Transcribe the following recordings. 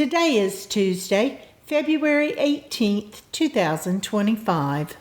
Today is Tuesday, February 18th, 2025.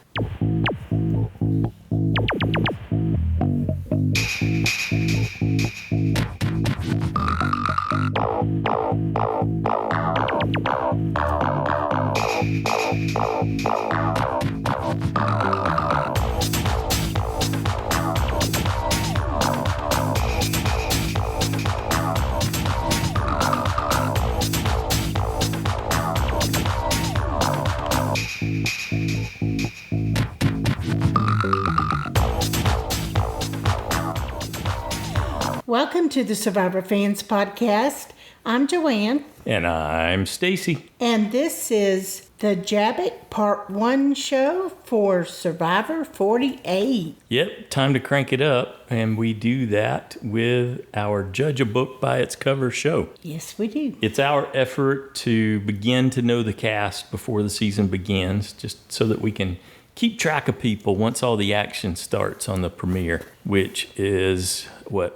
Welcome to the Survivor Fans Podcast. I'm Joanne. And I'm Stacy. And this is the JABBIC Part 1 show for Survivor 48. Yep, time to crank it up. And we do that with our Judge a Book by its Cover show. Yes, we do. It's our effort to begin to know the cast before the season begins, just so that we can keep track of people once all the action starts on the premiere, which is,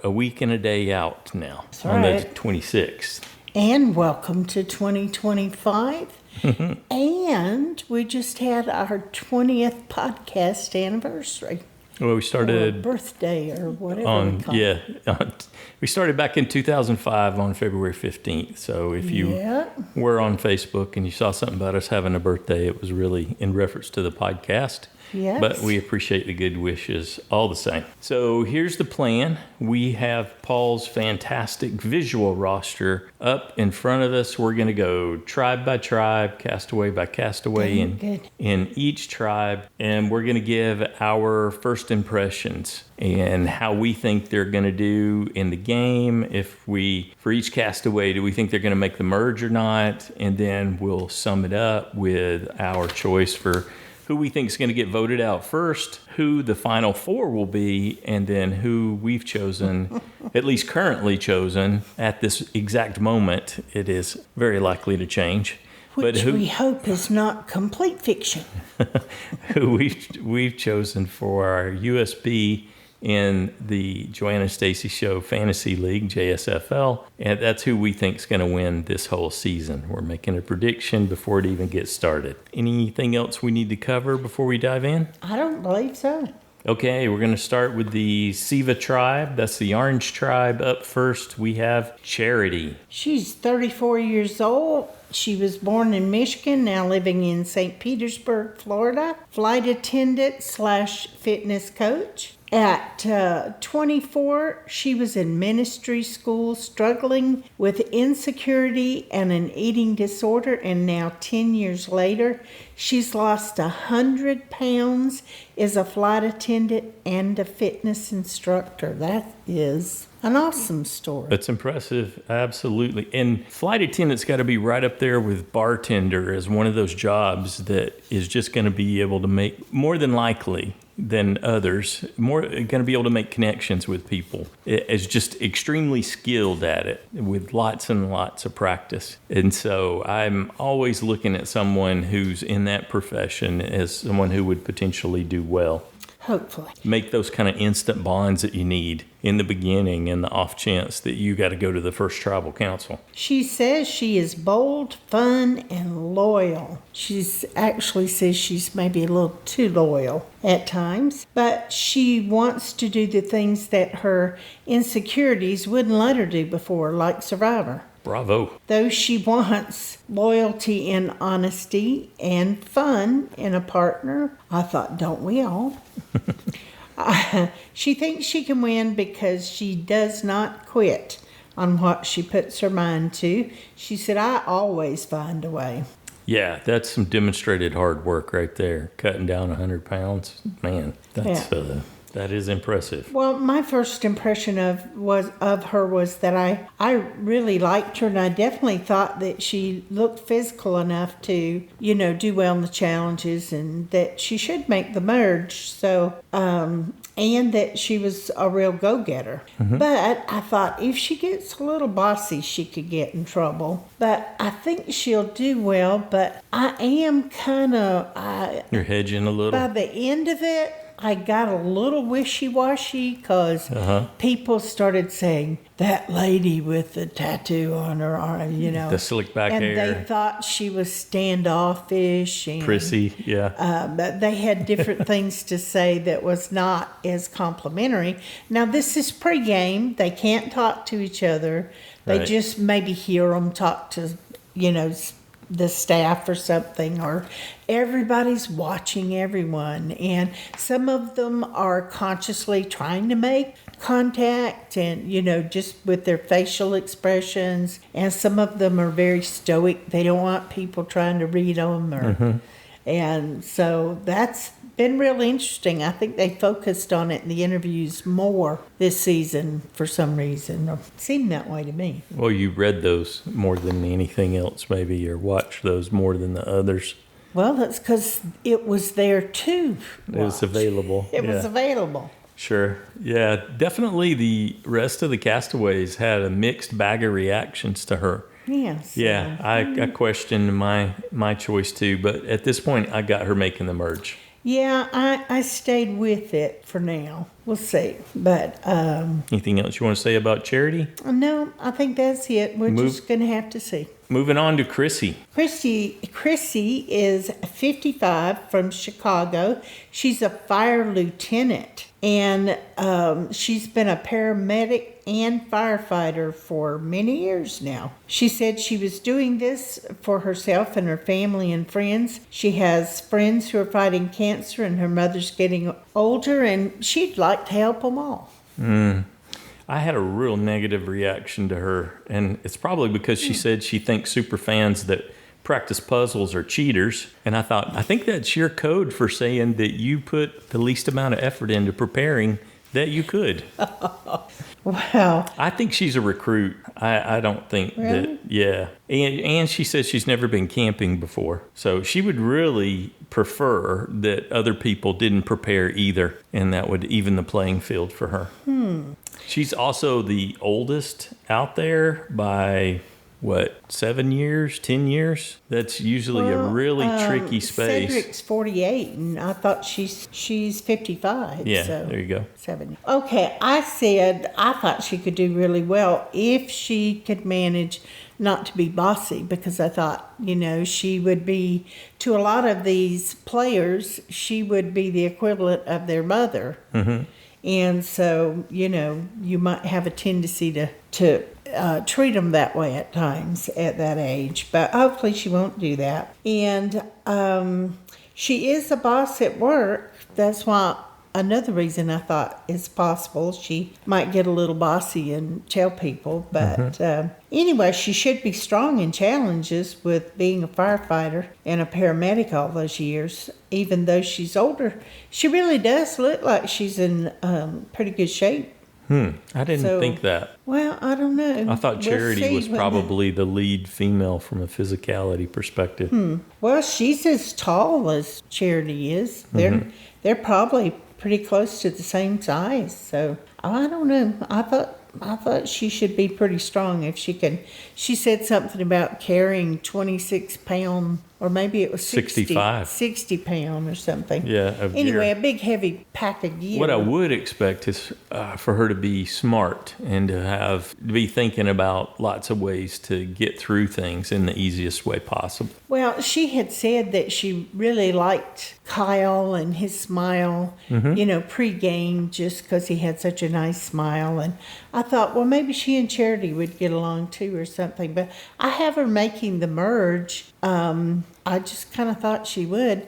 a week and a day out now. That's on right. the 26th. And welcome to 2025. And we just had our 20th podcast anniversary. Well, we started... Or birthday or whatever we call it. We started back in 2005 on February 15th. So if you were on Facebook and you saw something about us having a birthday, it was really in reference to the podcast. Yes. But we appreciate the good wishes all the same. So here's the plan. We have Paul's fantastic visual roster up in front of us. We're going to go tribe by tribe, castaway by castaway in each tribe. And we're going to give our first impressions and how we think they're going to do in the game. For each castaway, do we think they're going to make the merge or not? And then we'll sum it up with our choice for who we think is going to get voted out first, who the final four will be, and then who we've chosen, at least currently chosen, at this exact moment. It is very likely to change. Which we hope is not complete fiction. Who we've chosen for our USB in the Joanna Stacy Show Fantasy League, JSFL, and that's who we think is going to win this whole season. We're making a prediction before it even gets started. Anything else we need to cover before we dive in? I don't believe so. Okay, we're going to start with the Siva tribe. That's the orange tribe. Up first, we have Charity. She's 34 years old. She was born in Michigan, now living in St. Petersburg, Florida. Flight attendant / fitness coach. At 24, she was in ministry school, struggling with insecurity and an eating disorder, and now 10 years later, she's lost 100 pounds, is a flight attendant and a fitness instructor. That is an awesome story. That's impressive, absolutely. And flight attendant's got to be right up there with bartender as one of those jobs that is just going to be able to make, more than likely than others, more going to be able to make connections with people. It's just extremely skilled at it with lots and lots of practice. And so I'm always looking at someone who's in that profession as someone who would potentially do well. Hopefully. Make those kind of instant bonds that you need in the beginning and the off chance that you got to go to the first tribal council. She says she is bold, fun, and loyal. She actually says she's maybe a little too loyal at times, but she wants to do the things that her insecurities wouldn't let her do before, like Survivor. Bravo. Though she wants loyalty and honesty and fun in a partner, I thought, don't we all? She thinks she can win because she does not quit on what she puts her mind to. She said, I always find a way. Yeah, that's some demonstrated hard work right there. Cutting down 100 pounds. Man, that is impressive. Well, my first impression of her was that I really liked her, and I definitely thought that she looked physical enough to, do well in the challenges, and that she should make the merge. So, and that she was a real go-getter. Mm-hmm. But I thought if she gets a little bossy, she could get in trouble. But I think she'll do well. But I am kind of... You're hedging a little. By the end of it, I got a little wishy-washy because people started saying, that lady with the tattoo on her arm, The slick back and hair. they thought she was standoffish and Prissy, yeah. but they had different things to say that was not as complimentary. Now, this is pregame. They can't talk to each other. They Right. just maybe hear them talk to, the staff or something, or everybody's watching everyone. And some of them are consciously trying to make contact and, just with their facial expressions. And some of them are very stoic. They don't want people trying to read them. And so that's been really interesting. I think they focused on it in the interviews more this season for some reason. Or it seemed that way to me. Well, you read those more than anything else, maybe, or watched those more than the others. Well, that's because it was there too. It was available. It was available. Sure. Yeah, definitely the rest of the castaways had a mixed bag of reactions to her. Yes. Yeah, I questioned my choice too, but at this point, I got her making the merge. Yeah, I stayed with it for now. We'll see. But Anything else you want to say about Charity? no, I think that's it. We're just going to have to see. Moving on to Chrissy. Chrissy is 55 from Chicago. She's a fire lieutenant, and she's been a paramedic and firefighter for many years now. She said she was doing this for herself and her family and friends. She has friends who are fighting cancer, and her mother's getting older, and she'd like to help them all. I had a real negative reaction to her, and it's probably because she said she thinks super fans that practice puzzles are cheaters. And I thought, I think that's your code for saying that you put the least amount of effort into preparing that you could. Wow. I think she's a recruit. I don't think Really? that, yeah. And she says she's never been camping before. So she would really prefer that other people didn't prepare either, and that would even the playing field for her. She's also the oldest out there by, 7 years, 10 years? That's usually a really tricky space. Cedric's 48, and I thought she's 55. Yeah, so there you go. 7. Okay, I said I thought she could do really well if she could manage not to be bossy, because I thought, she would be, to a lot of these players, she would be the equivalent of their mother. And so, you might have a tendency to treat them that way at times at that age. But hopefully she won't do that. And she is a boss at work. That's why another reason I thought it's possible she might get a little bossy and tell people. But anyway, she should be strong in challenges with being a firefighter and a paramedic all those years. Even though she's older, she really does look like she's in pretty good shape. I didn't think that. Well, I don't know. I thought Charity was probably the lead female from a physicality perspective. Well, she's as tall as Charity is. They're probably pretty close to the same size. So I don't know. I thought she should be pretty strong if she can. She said something about carrying 26-pound, or maybe it was 60 pound or something. Yeah. Of Anyway, gear. a big heavy pack of gear. What I would expect is for her to be smart and to be thinking about lots of ways to get through things in the easiest way possible. Well, she had said that she really liked Kyle and his smile, pre-game, just because he had such a nice smile. And I thought, well, maybe she and Charity would get along too or something. But I have her making the merge. I just kind of thought she would.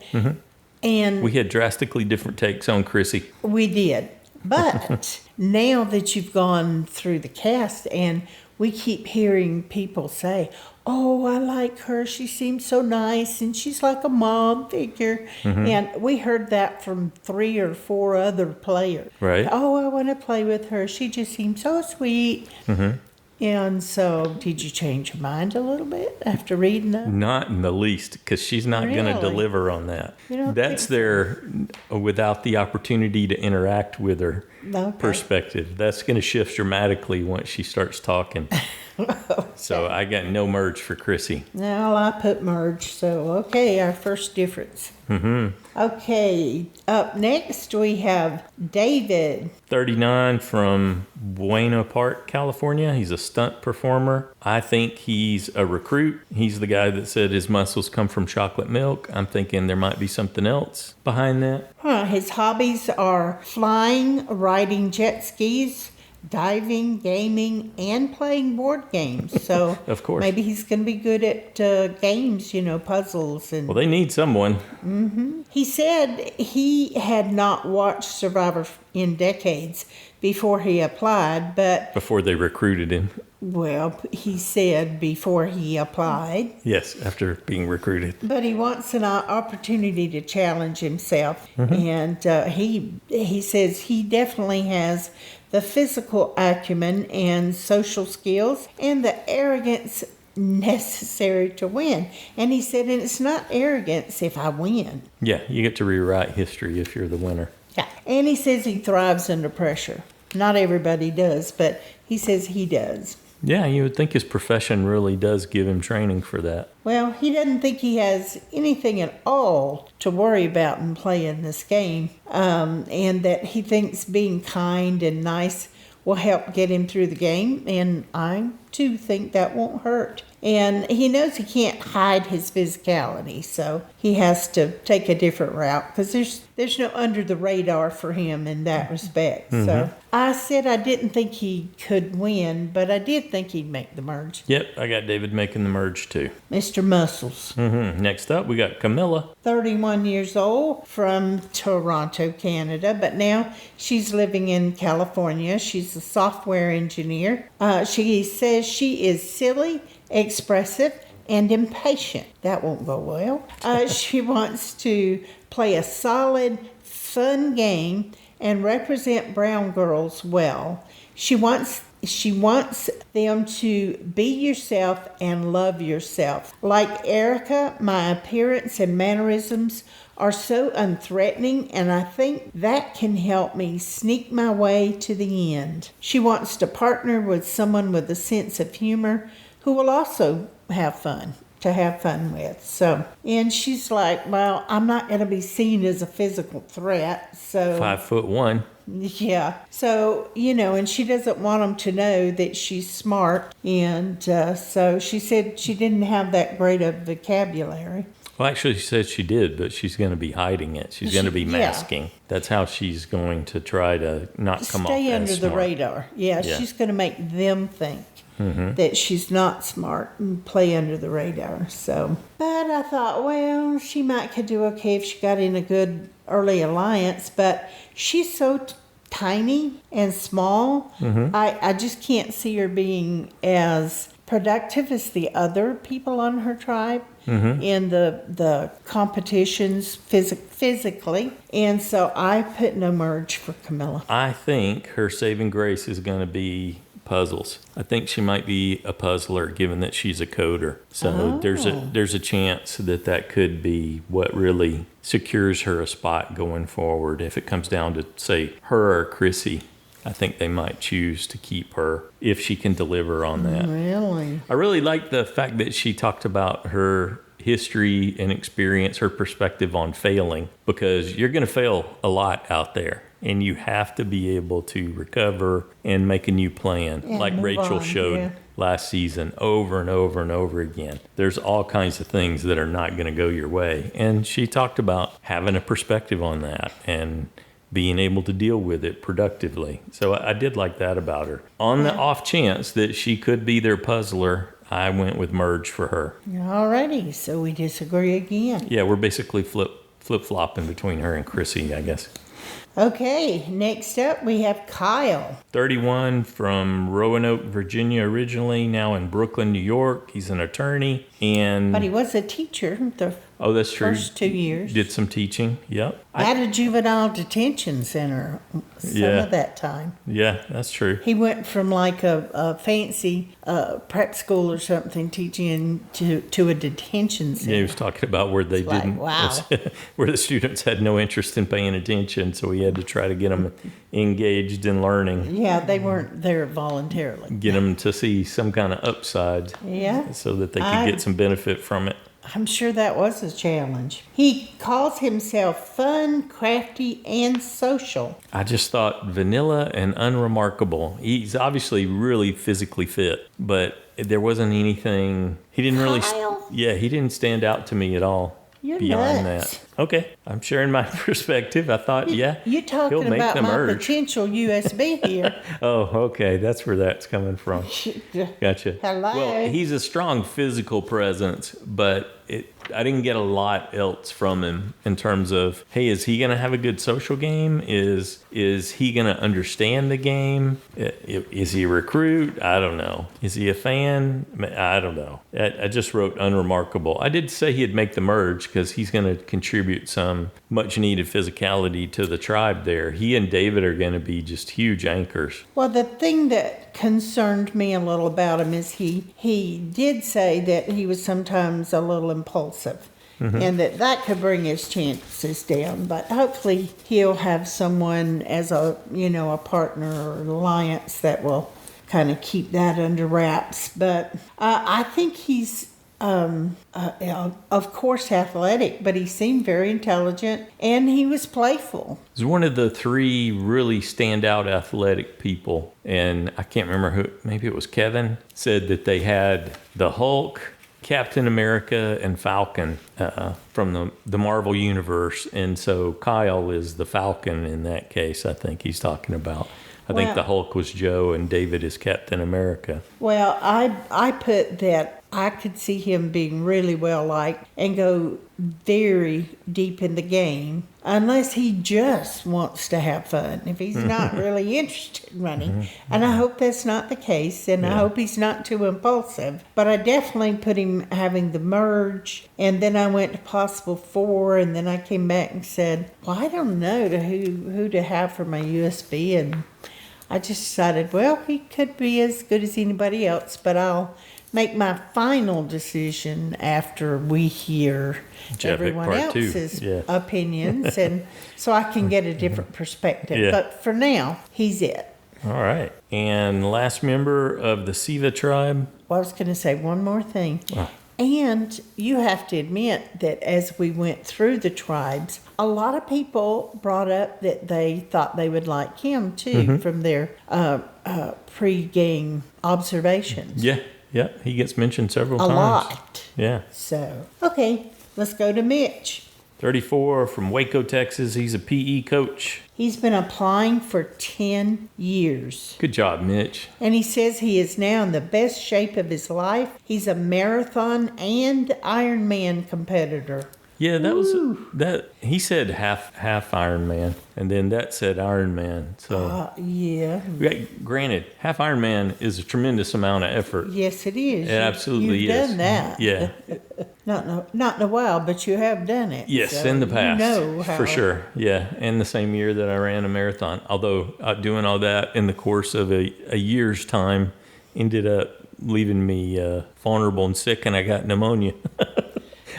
And We had drastically different takes on Chrissy. we did. But now that you've gone through the cast, and we keep hearing people say, oh, I like her. She seems so nice, and she's like a mom figure. And we heard that from 3 or 4 other players. Right. Oh, I want to play with her. She just seems so sweet. And so, did you change your mind a little bit after reading that? Not in the least, because she's not going to Really? deliver on that. You don't That's think their, without the opportunity to interact with her Okay. perspective. That's going to shift dramatically once she starts talking. So I got no merge for Chrissy. Now I put merge, so okay, our first difference. Okay, up next we have David. 39 from Buena Park, California. He's a stunt performer. I think he's a recruit. He's the guy that said his muscles come from chocolate milk. I'm thinking there might be something else behind that. His hobbies are flying, riding jet skis, diving, gaming, and playing board games. So Of course. maybe he's going to be good at games, puzzles. And Well, they need someone. he said he had not watched Survivor in decades before he applied, but, Before they recruited him. well, he said before he applied. Yes, after being recruited. But he wants an opportunity to challenge himself. And he says he definitely has the physical acumen and social skills and the arrogance necessary to win. And he said, and it's not arrogance if I win. Yeah, you get to rewrite history if you're the winner. Yeah. And he says he thrives under pressure. Not everybody does, but he says he does. Yeah, you would think his profession really does give him training for that. Well, he doesn't think he has anything at all to worry about in playing this game, and that he thinks being kind and nice will help get him through the game, and I too think that won't hurt. And he knows he can't hide his physicality, so he has to take a different route because there's no under the radar for him in that respect. So I said I didn't think he could win, but I did think he'd make the merge. Yep, I got David making the merge too. Mr. Muscles. Next up, we got Camilla. 31 years old from Toronto, Canada, but now she's living in California. She's a software engineer. She says she is silly, expressive, and impatient. That won't go well. She wants to play a solid, fun game and represent brown girls well. She wants them to be yourself and love yourself. Like Erica, my appearance and mannerisms are so unthreatening, and I think that can help me sneak my way to the end. She wants to partner with someone with a sense of humor who will also have fun with. So, and she's like, well, I'm not going to be seen as a physical threat. So 5'1". yeah. So, and she doesn't want them to know that she's smart. And so she said she didn't have that great of vocabulary. Well, actually, she said she did, but she's going to be hiding it. She's going to be masking. That's how she's going to try to not come off as Stay under the smart. radar. Yeah, she's going to make them think that she's not smart and play under the radar. So, but I thought, well, she could do okay if she got in a good early alliance, but she's so tiny and small. I just can't see her being as productive as the other people on her tribe in the competitions physically. And so I put no merge for Camilla. I think her saving grace is going to be puzzles. I think she might be a puzzler given that she's a coder. So there's a chance that could be what really secures her a spot going forward. If it comes down to, say, her or Chrissy, I think they might choose to keep her if she can deliver on that. Really? I really like the fact that she talked about her history and experience, her perspective on failing, because you're going to fail a lot out there. And you have to be able to recover and make a new plan, like Rachel showed last season over and over and over again. There's all kinds of things that are not going to go your way. And she talked about having a perspective on that and being able to deal with it productively. So I did like that about her. On the off chance that she could be their puzzler, I went with merge for her. Alrighty, so we disagree again. Yeah, we're basically flip-flopping between her and Chrissy, I guess. Okay, next up we have Kyle. 31 from Roanoke, Virginia originally, now in Brooklyn, New York. He's an attorney. But he was a teacher the Oh, that's true. First 2 years. Did some teaching. Yep. At a juvenile detention center some of that time. Yeah, that's true. He went from like a fancy prep school or something teaching to a detention center. Yeah, he was talking about where they didn't, where the students had no interest in paying attention, so he had to try to get them engaged in learning. Yeah, they weren't there voluntarily. Get them to see some kind of upside. Yeah. So that they could get some benefit from it. I'm sure that was a challenge. He calls himself fun, crafty, and social. I just thought vanilla and unremarkable. He's obviously really physically fit, but there wasn't anything. He didn't really. He didn't stand out to me at all. You're beyond nuts. that. Okay, I'm sharing my perspective. I thought, you're talking he'll make about the my merge. potential USB here. Oh, okay, that's where that's coming from. Gotcha. Hello. Well, he's a strong physical presence, but I didn't get a lot else from him in terms of, hey, is he going to have a good social game? Is he going to understand the game? Is he a recruit? I don't know. Is he a fan? I don't know. I just wrote unremarkable. I did say he'd make the merge because he's going to contribute some much needed physicality to the tribe there. He and David are going to be just huge anchors. Well, the thing that concerned me a little about him is he did say that he was sometimes a little impulsive. Mm-hmm. And that could bring his chances down, but hopefully he'll have someone as a partner or alliance that will kind of keep that under wraps. But I think he's of course athletic, but he seemed very intelligent and he was playful. He's one of the three really standout athletic people, and I can't remember who. Maybe it was Kevin said that they had the Hulk, Captain America, and Falcon from the Marvel Universe. And so Kyle is the Falcon in that case, I think he's talking about. I think the Hulk was Joe and David is Captain America. Well, I put that I could see him being really well liked and go very deep in the game unless he just wants to have fun. If he's not really interested in running. And I hope that's not the case, and I hope he's not too impulsive. But I definitely put him having the merge, and then I went to possible 4, and then I came back and said, well, I don't know who to have for my USB, and I just decided, well, he could be as good as anybody else, but I'll make my final decision after we hear everyone else's opinions, and so I can get a different perspective. Yeah. But for now, he's it. All right. And last member of the Siva tribe? Well, I was going to say one more thing. And you have to admit that as we went through the tribes, a lot of people brought up that they thought they would like him too from their pre-game observations. Yeah, he gets mentioned several times. A lot. Yeah. So, okay, let's go to Mitch. 34 from Waco, Texas. He's a PE coach. He's been applying for 10 years. Good job, Mitch. And he says he is now in the best shape of his life. He's a marathon and Ironman competitor. Yeah, that was that. He said half Ironman, and then that said Ironman. So yeah. Granted, half Ironman is a tremendous amount of effort. Yes, it is. It absolutely You've is. done that. Yeah. Not in a while, but you have done it. Yes, so in the past. You know how. For sure. Yeah, and the same year that I ran a marathon. Although doing all that in the course of a year's time ended up leaving me vulnerable and sick, and I got pneumonia.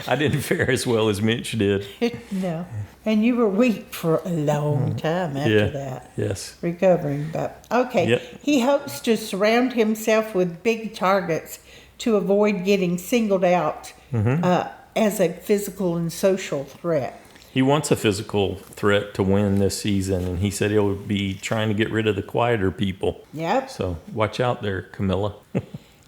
I didn't fare as well as Mitch did. No. And you were weak for a long time after that. Yes. Recovering. But okay. Yep. He hopes to surround himself with big targets to avoid getting singled out as a physical and social threat. He wants a physical threat to win this season, and he said he'll be trying to get rid of the quieter people. Yep. So watch out there, Camilla.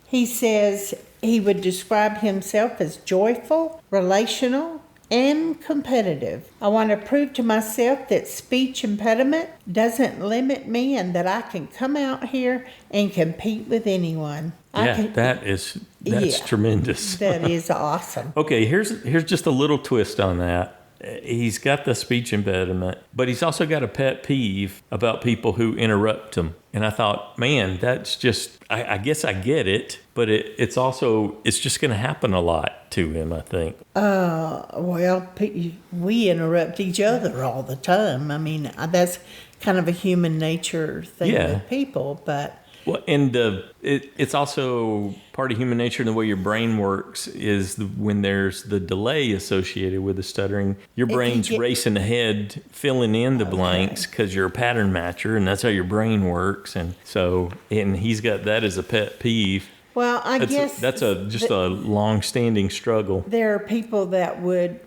He says he would describe himself as joyful, relational, and competitive. I want to prove to myself that speech impediment doesn't limit me and that I can come out here and compete with anyone. That's tremendous. That is awesome. Okay, here's just a little twist on that. he's got the speech impediment, but he's also got a pet peeve about people who interrupt him. And I thought, man, that's just, I guess I get it, but it's just going to happen a lot to him, I think. Well, we interrupt each other all the time. I mean, that's kind of a human nature thing with people, but... Well, and it's also part of human nature, and the way your brain works is when there's the delay associated with the stuttering, your brain's racing ahead, filling in the blanks because you're a pattern matcher, and that's how your brain works. And so, and he's got that as a pet peeve. Well, I guess that's just a long-standing struggle. There are people that would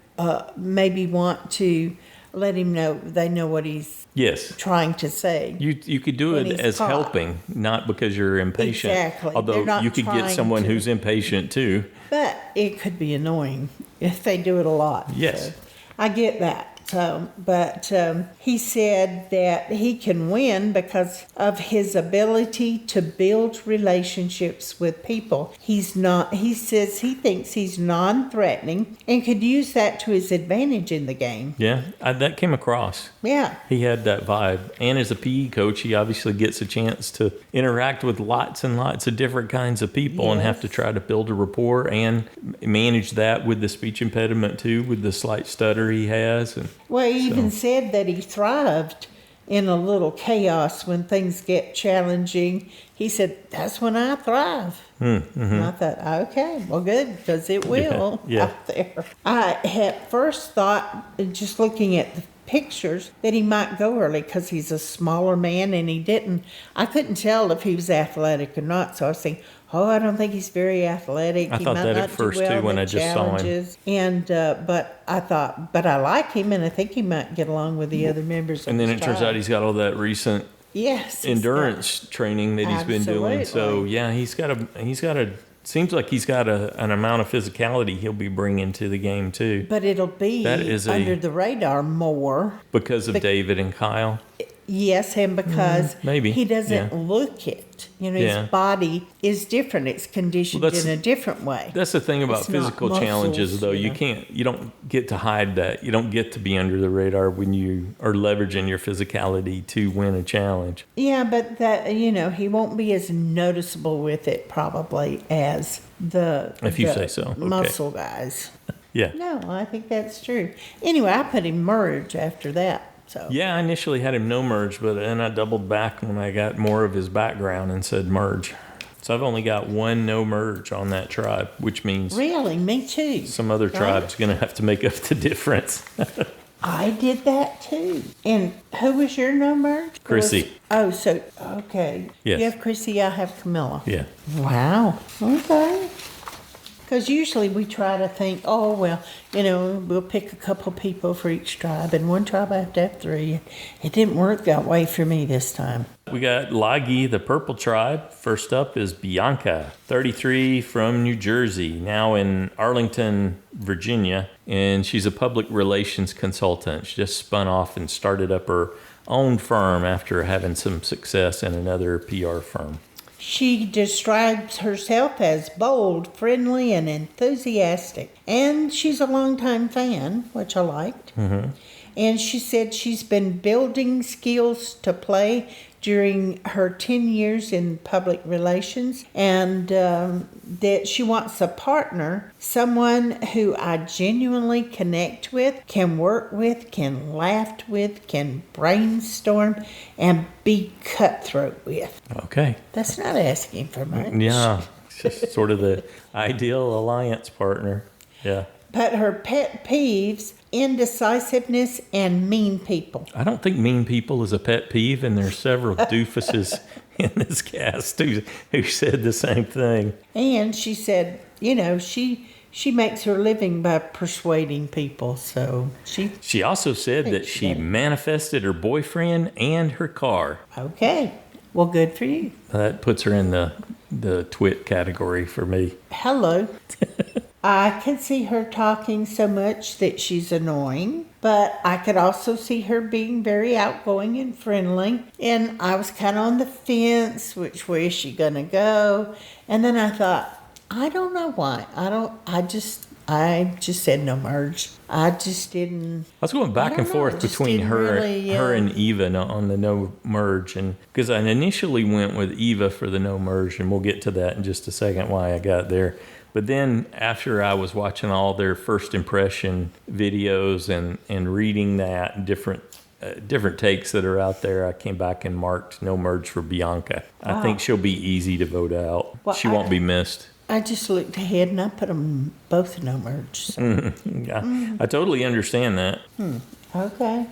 maybe want to let him know they know what he's trying to say. You could do it as helping, not because you're impatient. Exactly. Although you could get someone who's impatient too. But it could be annoying if they do it a lot. Yes. So I get that. But he said that he can win because of his ability to build relationships with people. He says he thinks he's non-threatening and could use that to his advantage in the game. Yeah, that came across. Yeah. He had that vibe. And as a PE coach, he obviously gets a chance to interact with lots and lots of different kinds of people and have to try to build a rapport and manage that with the speech impediment too, with the slight stutter he has. Well, he even said that he thrived in a little chaos when things get challenging. He said, that's when I thrive. Mm-hmm. And I thought, okay, well, good, because it will out there. I at first thought, just looking at the pictures, that he might go early because he's a smaller man, and he didn't. I couldn't tell if he was athletic or not, so I was thinking, I don't think he's very athletic. I thought that at first too when I just saw him. And but I thought, but I like him, and I think he might get along with the other members. And then it turns out he's got all that recent endurance training that he's been doing. So yeah, he's got a. Seems like he's got an amount of physicality he'll be bringing to the game too. But it'll be under the radar more because of David and Kyle. Yes, and because maybe he doesn't look it. His body is different. It's conditioned in a different way. That's the thing about physical challenges, though. You don't get to hide that. You don't get to be under the radar when you are leveraging your physicality to win a challenge. Yeah, but that he won't be as noticeable with it probably as the say so. Okay. Muscle guys. Yeah. No, I think that's true. Anyway, I put him merge after that. So. Yeah, I initially had him no merge, but then I doubled back when I got more of his background and said merge. So I've only got one no merge on that tribe, which means... Really? Me too. Some other tribe's going to have to make up the difference. I did that too. And who was your no merge? Chrissy. Okay. Yes. You have Chrissy, I have Camilla. Yeah. Wow. Okay. Because usually we try to think, we'll pick a couple people for each tribe, and one tribe I have to have 3. It didn't work that way for me this time. We got Lagi, the purple tribe. First up is Bianca, 33, from New Jersey, now in Arlington, Virginia, and she's a public relations consultant. She just spun off and started up her own firm after having some success in another PR firm. She describes herself as bold, friendly, and enthusiastic. And she's a longtime fan, which I liked. Mm-hmm. And she said she's been building skills to play during her 10 years in public relations, and that she wants a partner, someone who I genuinely connect with, can work with, can laugh with, can brainstorm, and be cutthroat with. Okay. That's not asking for much. Yeah, it's just sort of the ideal alliance partner. Yeah. But her pet peeves, indecisiveness, and mean people. I don't think mean people is a pet peeve, and there's several doofuses in this cast who said the same thing. And she said, she makes her living by persuading people, so She also said that she manifested her boyfriend and her car. Okay. Well, good for you. That puts her in the twit category for me. Hello. I could see her talking so much that she's annoying, but I could also see her being very outgoing and friendly. And I was kind of on the fence, which way is she going to go? And then I thought, I don't know why. I just said no merge. I just didn't. I was going back and forth between her and Eva on the no merge, and because I initially went with Eva for the no merge, and we'll get to that in just a second why I got there. But then after I was watching all their first impression videos and reading that different takes that are out there, I came back and marked no merge for Bianca. I think she'll be easy to vote out. Well, she won't be missed. I just looked ahead and I put them both no merge. I totally understand that. Okay.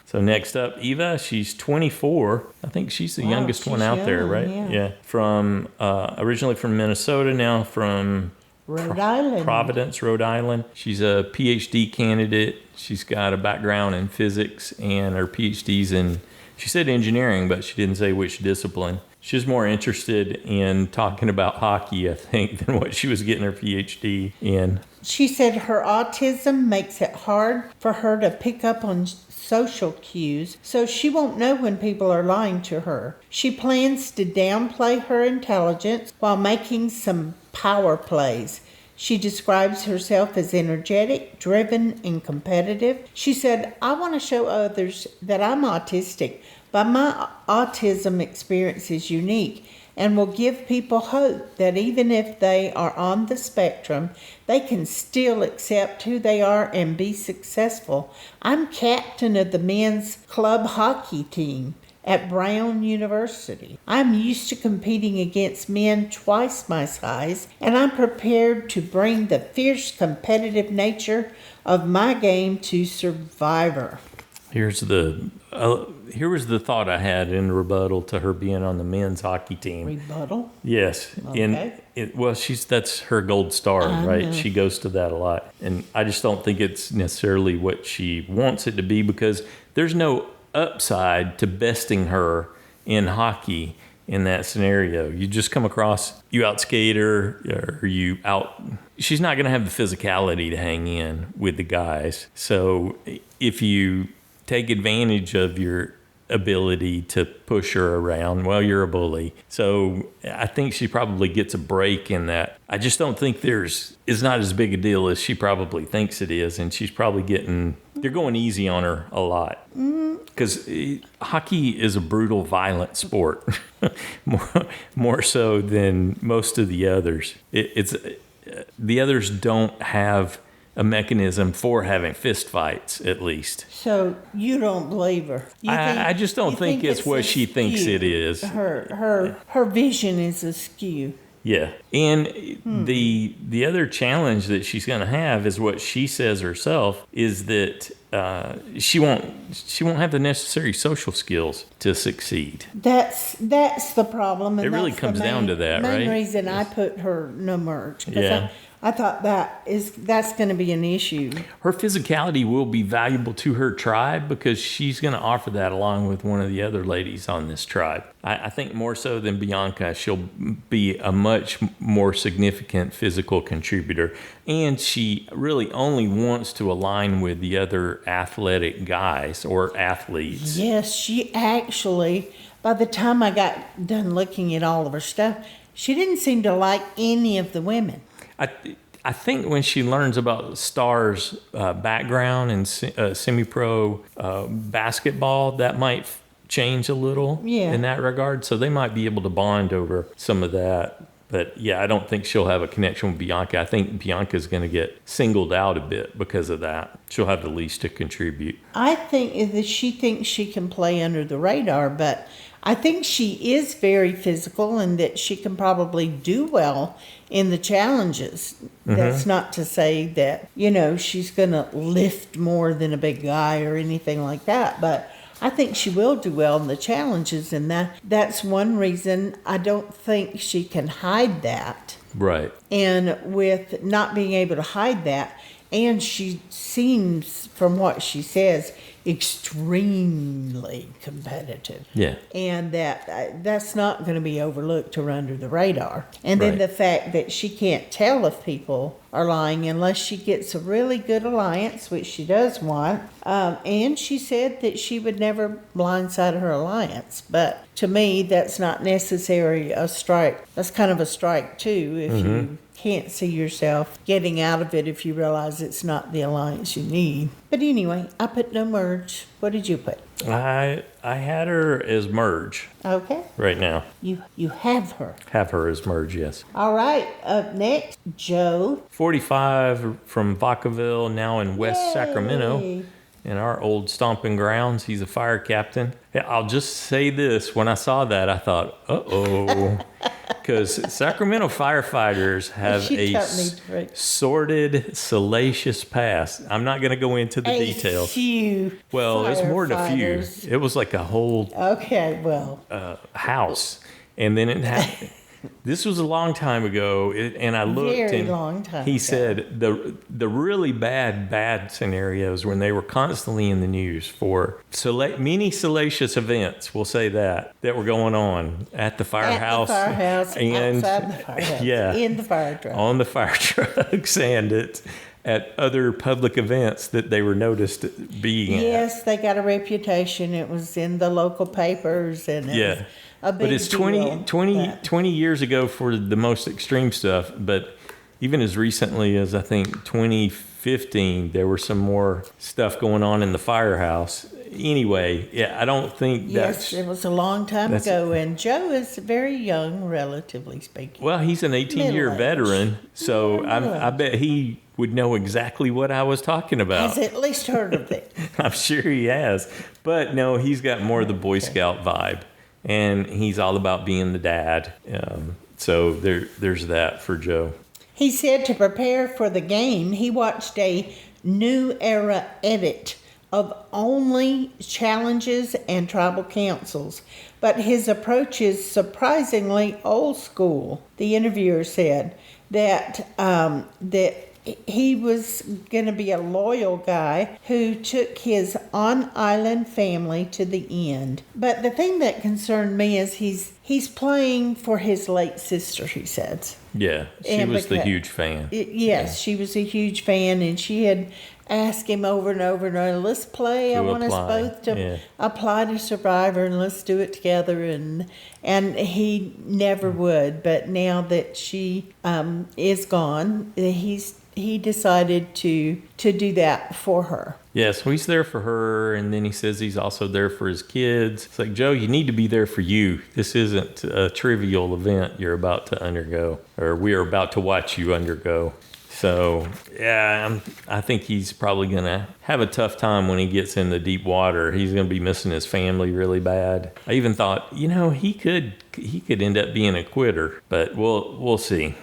So next up, Eva, she's 24. I think she's the youngest one out there, right? Yeah. From originally from Minnesota, now from Rhode Island. Providence, Rhode Island. She's a PhD candidate. She's got a background in physics, and her PhD's in, she said engineering, but she didn't say which discipline. She's more interested in talking about hockey, I think, than what she was getting her PhD in. She said her autism makes it hard for her to pick up on social cues, so she won't know when people are lying to her. She plans to downplay her intelligence while making some power plays. She describes herself as energetic, driven, and competitive. She said, I want to show others that I'm autistic, but my autism experience is unique and will give people hope that even if they are on the spectrum, they can still accept who they are and be successful. I'm captain of the men's club hockey team at Brown University. I'm used to competing against men twice my size, and I'm prepared to bring the fierce competitive nature of my game to Survivor. Here was the thought I had in rebuttal to her being on the men's hockey team. Rebuttal? Yes. Okay. That's her gold star, right? She goes to that a lot. And I just don't think it's necessarily what she wants it to be, because there's no upside to besting her in hockey in that scenario. You just come across, you outskate her, or she's not going to have the physicality to hang in with the guys. So if you take advantage of your ability to push her around, well, you're a bully. So I think she probably gets a break in that. I just don't think it's not as big a deal as she probably thinks it is. And she's probably they're going easy on her a lot. Because hockey is a brutal, violent sport, more so than most of the others. The others don't have a mechanism for having fist fights, at least. So you don't believe her? I just don't think it's what she thinks it is. Her vision is askew. Yeah, and the other challenge that she's going to have is what she says herself, is that she won't have the necessary social skills to succeed. That's the problem. And it really comes down to that, right? Main reason I put her no merge. Yeah. I thought that's going to be an issue. Her physicality will be valuable to her tribe because she's going to offer that along with one of the other ladies on this tribe. I think more so than Bianca, she'll be a much more significant physical contributor. And she really only wants to align with the other athletic guys or athletes. Yes, she actually, by the time I got done looking at all of her stuff, she didn't seem to like any of the women. I think when she learns about Star's background and semi-pro basketball, that might change a little in that regard. So they might be able to bond over some of that. But yeah, I don't think she'll have a connection with Bianca. I think Bianca's going to get singled out a bit because of that. She'll have the least to contribute. I think that she thinks she can play under the radar, but I think she is very physical and that she can probably do well in the challenges. Mm-hmm. That's not to say that, she's going to lift more than a big guy or anything like that, but I think she will do well in the challenges, and that's one reason I don't think she can hide that. Right. And with not being able to hide that, and she seems, from what she says, extremely competitive. Yeah. And that's not going to be overlooked or under the radar. And then the fact that she can't tell if people are lying unless she gets a really good alliance, which she does want. And she said that she would never blindside her alliance. But to me, that's not necessarily a strike. That's kind of a strike, too, if you can't see yourself getting out of it if you realize it's not the alliance you need. But anyway, I put no merge. What did you put? I had her as merge Okay. right now. You have her. Have her as merge, yes. All right. Up next, Joe. 45 from Vacaville, now in West Yay. Sacramento. In our old stomping grounds. He's a fire captain. I'll just say this. When I saw that, I thought, uh-oh. Because Sacramento firefighters have sordid, salacious past. I'm not going to go into the details. Well, it's more than a few. It was like a whole house. And then it happened. This was a long time ago, and I looked, he said the really bad scenarios when they were constantly in the news for many salacious events, we'll say that were going on at the firehouse. At the firehouse, and outside the firehouse, in the fire truck. On the fire trucks, and at other public events that they were noticed being at. Yes, they got a reputation. It was in the local papers, and it was a big but it's 20 years ago for the most extreme stuff. But even as recently as I think 2015, there was some more stuff going on in the firehouse. Anyway, I don't think that's... Yes, it was a long time ago, and Joe is very young, relatively speaking. Well, he's an 18-year veteran, so I bet he would know exactly what I was talking about. Has at least heard of it. I'm sure he has. But no, he's got more of the Boy Scout vibe. And he's all about being the dad. So there's that for Joe. He said to prepare for the game, he watched a New Era edit of only challenges and tribal councils. But his approach is surprisingly old school. The interviewer said that he was going to be a loyal guy who took his on-island family to the end. But the thing that concerned me is he's playing for his late sister, he says. Yeah, she was the huge fan. Yes, she was a huge fan, and she had asked him over and over and over, let's play. I want us both to apply to Survivor, and let's do it together. And he never would. But now that she is gone, he decided to do that for her. Yeah, so he's there for her, and then he says he's also there for his kids. It's like, Joe, you need to be there for you. This isn't a trivial event you're about to undergo, or we are about to watch you undergo. So, I think he's probably going to have a tough time when he gets in the deep water. He's going to be missing his family really bad. I even thought, he could end up being a quitter, but we'll see.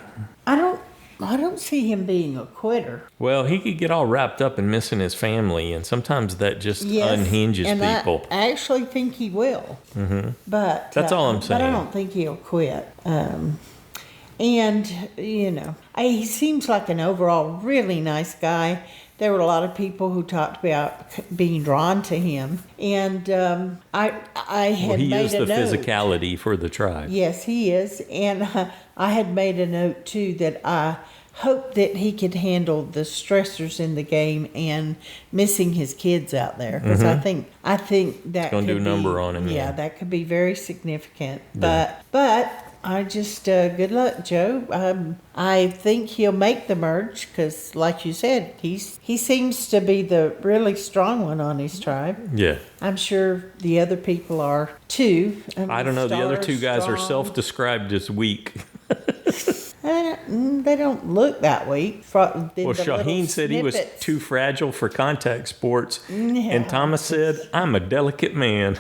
I don't see him being a quitter. Well, he could get all wrapped up in missing his family, and sometimes that just unhinges people. I actually think he will. Mm-hmm. But that's all I'm saying. But I don't think he'll quit. And, he seems like an overall really nice guy. There were a lot of people who talked about being drawn to him. And I had made a note. He is the physicality for the tribe. Yes, he is. And I had made a note, too, that I hope that he could handle the stressors in the game and missing his kids out there. Because I think that it's going to do a number on him. Yeah, that could be very significant. Yeah. But I just, good luck, Joe. I think he'll make the merge because, like you said, he seems to be the really strong one on his tribe. Yeah. I'm sure the other people are too. I don't know. The other two guys are self-described as weak. They don't look that weak. Well, Shaheen said he was too fragile for contact sports. Yeah. And Thomas said, I'm a delicate man.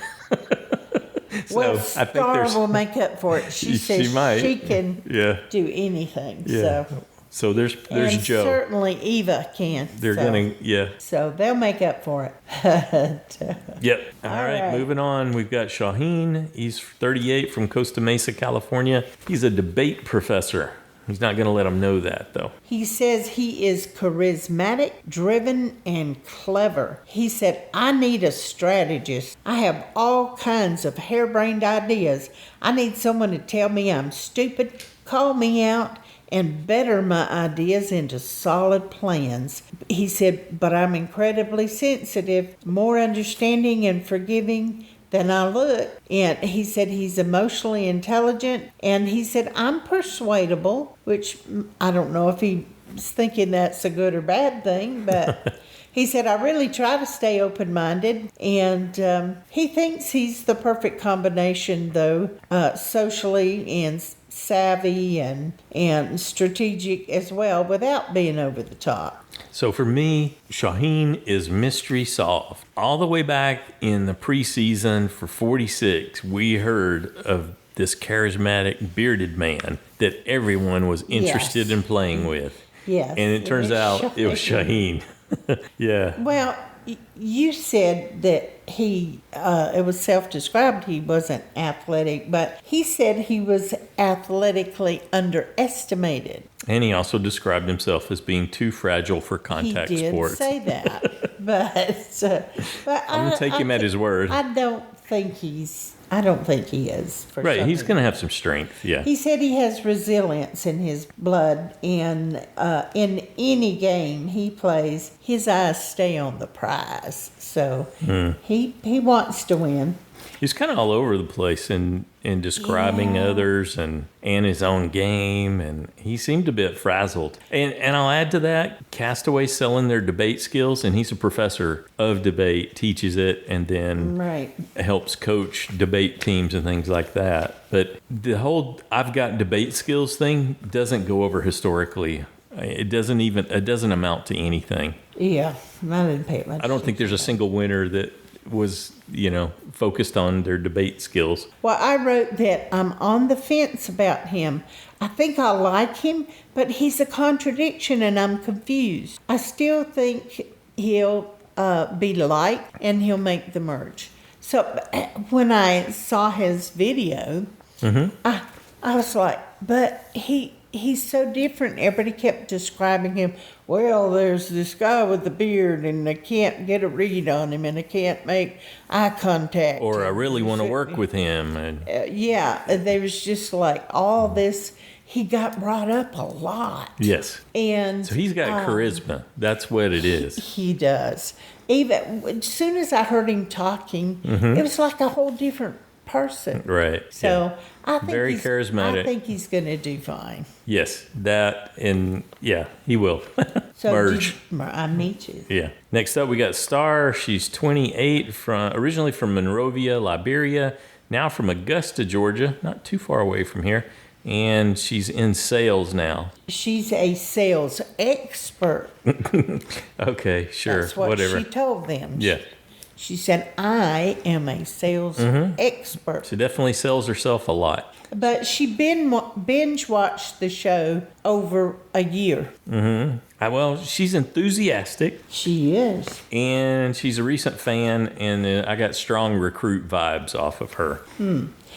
So I think will make up for it. She says she can do anything. Yeah. So there's and Joe. Certainly Eva can. So they'll make up for it. Yep. All right, moving on. We've got Shaheen. He's 38 from Costa Mesa, California. He's a debate professor. He's not going to let him know that, though. He says he is charismatic, driven, and clever. He said, I need a strategist. I have all kinds of harebrained ideas. I need someone to tell me I'm stupid, call me out, and better my ideas into solid plans. He said, but I'm incredibly sensitive, more understanding and forgiving Then I looked, and he said he's emotionally intelligent, and he said, I'm persuadable, which I don't know if he's thinking that's a good or bad thing, but he said, I really try to stay open-minded, and he thinks he's the perfect combination, though, socially and savvy and strategic as well, without being over the top. So for me, Shaheen is mystery solved. All the way back in the preseason for 46, we heard of this charismatic bearded man that everyone was interested in playing with. Yes. And it turns out it was Shaheen. Yeah. Well, you said that it was self-described, he wasn't athletic, but he said he was athletically underestimated. And he also described himself as being too fragile for contact sports. He did say that, but I'm going to take him at his word. I don't think he is. Right, he's going to have some strength, yeah. He said he has resilience in his blood, and in any game he plays, his eyes stay on the prize. So he wants to win. He's kind of all over the place in describing others and his own game, and he seemed a bit frazzled. And I'll add to that, Castaways selling their debate skills, and he's a professor of debate, teaches it, and then helps coach debate teams and things like that. But the whole I've got debate skills thing doesn't go over historically. It doesn't amount to anything. Yeah, I didn't pay much. I don't think there's a single winner that was, focused on their debate skills. Well, I wrote that I'm on the fence about him. I think I like him, but he's a contradiction and I'm confused. I still think he'll be liked and he'll make the merge. So when I saw his video, I was like, but he's so different. Everybody kept describing him. Well, there's this guy with the beard, and I can't get a read on him, and I can't make eye contact. Or I really want to work with him. And there was just like all this. He got brought up a lot. Yes. And so he's got charisma. That's what it is. He does. Even as soon as I heard him talking, it was like a whole different person. Right. So I think very charismatic. I think he's going to do fine. Yes, that and he will So merge. Me too. Yeah. Next up, we got Star. She's 28, originally from Monrovia, Liberia, now from Augusta, Georgia, not too far away from here, and she's in sales now. She's a sales expert. Okay, sure, That's what whatever. she told them. Yeah. She said, I am a sales expert. She definitely sells herself a lot. But she binge watched the show over a year. Well, she's enthusiastic. She is. And she's a recent fan, and I got strong recruit vibes off of her.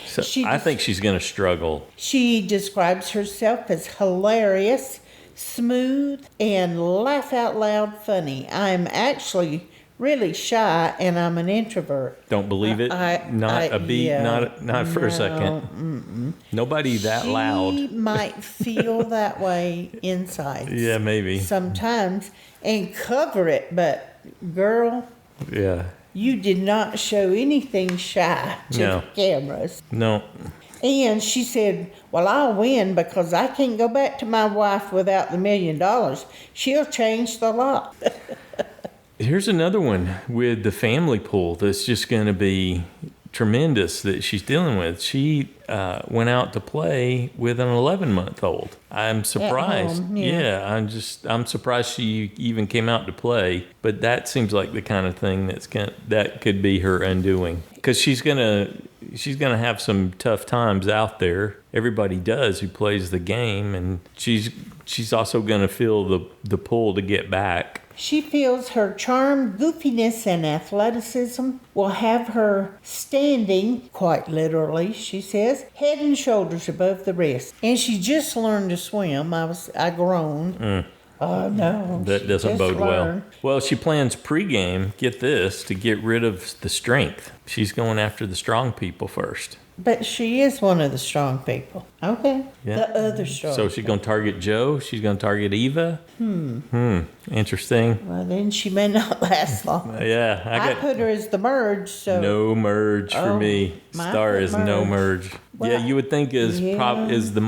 So I think she's going to struggle. She describes herself as hilarious, smooth, and laugh out loud funny. I'm actually really shy, and I'm an introvert. Don't believe it. Not for a second. Nobody that loud. She might feel that way inside. Yeah, maybe. Sometimes, and cover it, but girl. Yeah. You did not show anything shy to the cameras. No. And she said, well, I'll win because I can't go back to my wife without the $1 million. She'll change the law. Here's another one with the family pool that's just going to be tremendous that she's dealing with. She went out to play with an 11-month-old. I'm surprised. At home, I'm surprised she even came out to play. But that seems like the kind of thing that could be her undoing, because she's gonna have some tough times out there. Everybody does who plays the game, and she's also gonna feel the pull to get back. She feels her charm, goofiness, and athleticism will have her standing, quite literally, she says, head and shoulders above the rest. And she just learned to swim. I groaned. Oh, no. That doesn't bode well. Well, she plans pregame, get this, to get rid of the strength. She's going after the strong people first. But she is one of the strong people. Okay. Yeah. The other strong. So she's going to target Joe. She's going to target Eva. Interesting. Well, then she may not last long. Yeah. I put her as the merge, so. No merge for me. Star is no merge. Well, yeah, you would think is the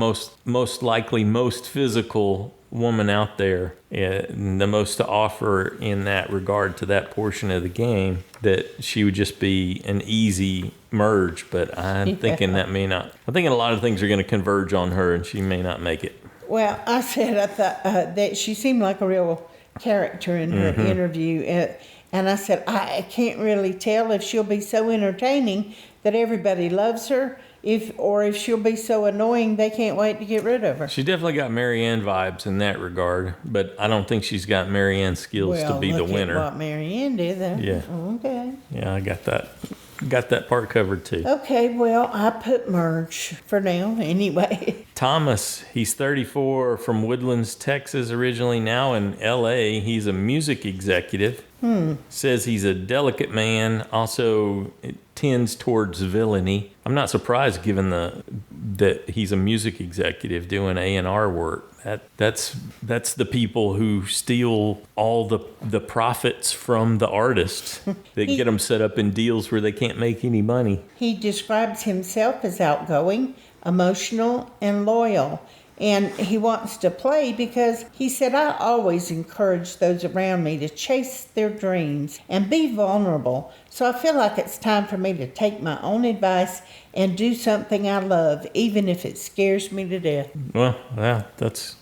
most likely, most physical woman out there, and the most to offer in that regard to that portion of the game, that she would just be an easy merge. But I'm thinking that may not. I'm thinking a lot of things are going to converge on her, and she may not make it. Well, I thought that she seemed like a real character in her interview, and I said I can't really tell if she'll be so entertaining that everybody loves her, if she'll be so annoying they can't wait to get rid of her. She definitely got Marianne vibes in that regard, but I don't think she's got Marianne's skills to be the winner. Well, look at what Marianne did then. Yeah. Okay. Yeah, I got that part covered too. Okay, well, I put merge for now anyway. Thomas, he's 34, from Woodlands, Texas originally, now in L.A. He's a music executive. Says he's a delicate man, also tends towards villainy. I'm not surprised given that he's a music executive doing A&R work. That's the people who steal all the profits from the artists that get them set up in deals where they can't make any money. He describes himself as outgoing, emotional, and loyal. And he wants to play because he said, I always encourage those around me to chase their dreams and be vulnerable. So I feel like it's time for me to take my own advice and do something I love, even if it scares me to death. Well, yeah, that's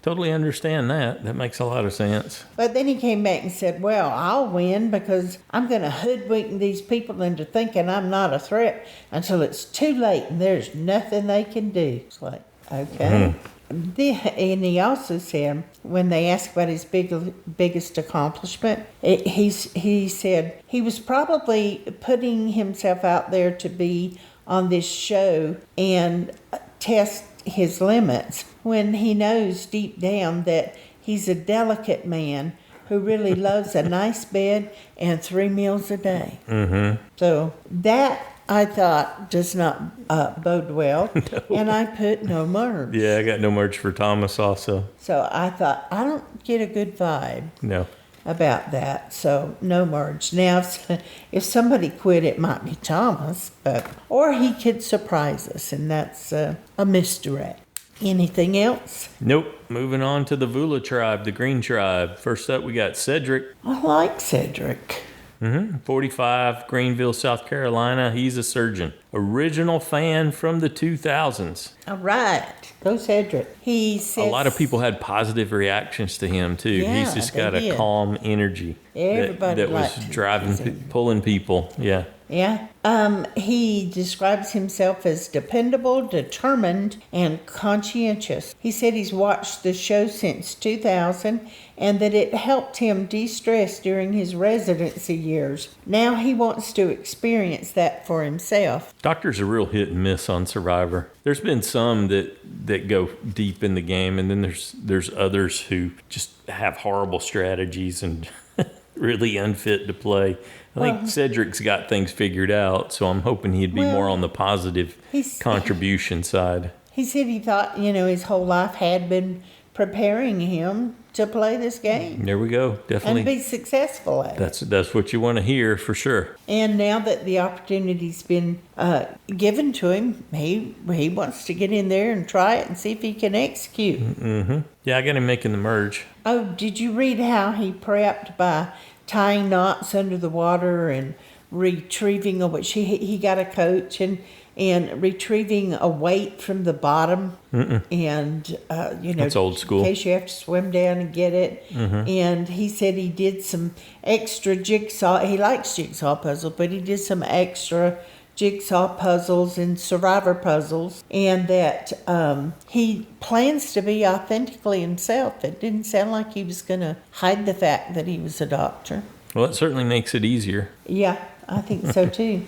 totally understand that. That makes a lot of sense. But then he came back and said, well, I'll win because I'm going to hoodwink these people into thinking I'm not a threat until it's too late and there's nothing they can do. It's like, okay. And he also said, when they asked about his biggest accomplishment, he said he was probably putting himself out there to be on this show and test his limits when he knows deep down that he's a delicate man who really loves a nice bed and 3 meals a day. So that, I thought, does not bode well. No. And I put no merge. Yeah, I got no merge for Thomas also. So I thought, I don't get a good vibe about that. So no merge. Now, if somebody quit, it might be Thomas, or he could surprise us, and that's a misdirect. Anything else? Nope. Moving on to the Vula tribe, the Green tribe. First up, we got Cedric. I like Cedric. 45, Greenville, South Carolina. He's a surgeon. Original fan from the 2000s. All right. Go Cedric. He says, a lot of people had positive reactions to him, too. Yeah, he's just got a calm energy. Everybody that was driving, pulling people. Yeah. Yeah. He describes himself as dependable, determined, and conscientious. He said he's watched the show since 2000 and that it helped him de-stress during his residency years. Now he wants to experience that for himself. Doctor's a real hit and miss on Survivor. There's been some that go deep in the game, and then there's others who just have horrible strategies and really unfit to play. I think Cedric's got things figured out, so I'm hoping he'd be more on the positive contribution side. He said he thought, his whole life had been preparing him to play this game. There we go. Definitely. And be successful at it. That's what you want to hear, for sure. And now that the opportunity's been given to him, he wants to get in there and try it and see if he can execute. Yeah, I got him making the merge. Oh, did you read how he prepped by tying knots under the water and retrieving he got a coach and retrieving a weight from the bottom? And that's old school, in case you have to swim down and get it. And he said he did some extra jigsaw. He likes jigsaw puzzles, but he did some extra jigsaw puzzles and survivor puzzles, and that he plans to be authentically himself. It didn't sound like he was going to hide the fact that he was a doctor. Well, it certainly makes it easier. Yeah, I think so too.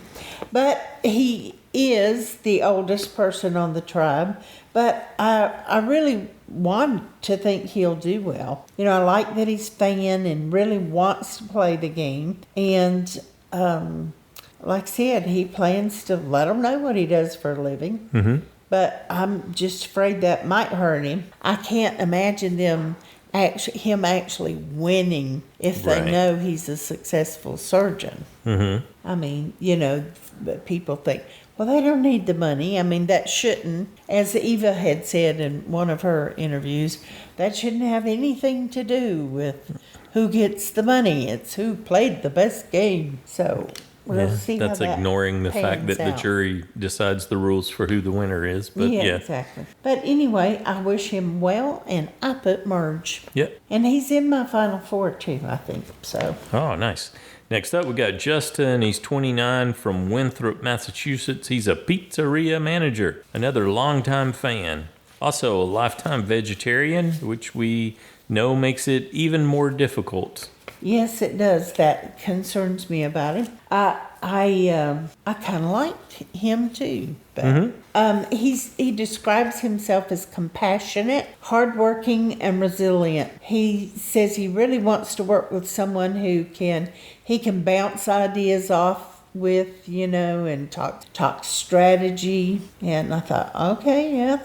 But he is the oldest person on the tribe, But I really want to think he'll do well. You know, I like that he's fan and really wants to play the game. And like I said, he plans to let them know what he does for a living. Mm-hmm. But I'm just afraid that might hurt him. I can't imagine him actually winning if they Right. know he's a successful surgeon. Mm-hmm. I mean, you know, but people think, well, they don't need the money. I mean, that shouldn't, as Eva had said in one of her interviews, that shouldn't have anything to do with who gets the money. It's who played the best game. So we'll see how That's that ignoring the fact pans that the out. jury decides the rules for who the winner is. But yeah. Exactly. But anyway, I wish him well, and I put Merge. Yep. And he's in my Final Four, too, I think. So, Oh, nice. Next up, we got Justin. He's 29 from Winthrop, Massachusetts. He's a pizzeria manager, another longtime fan. Also a lifetime vegetarian, which we know makes it even more difficult. yes, it does. That concerns me about him. I kind of like him, too. But, he describes himself as compassionate, hardworking, and resilient. He says he really wants to work with someone who he can bounce ideas off with, you know, and talk strategy. And I thought, okay, yeah,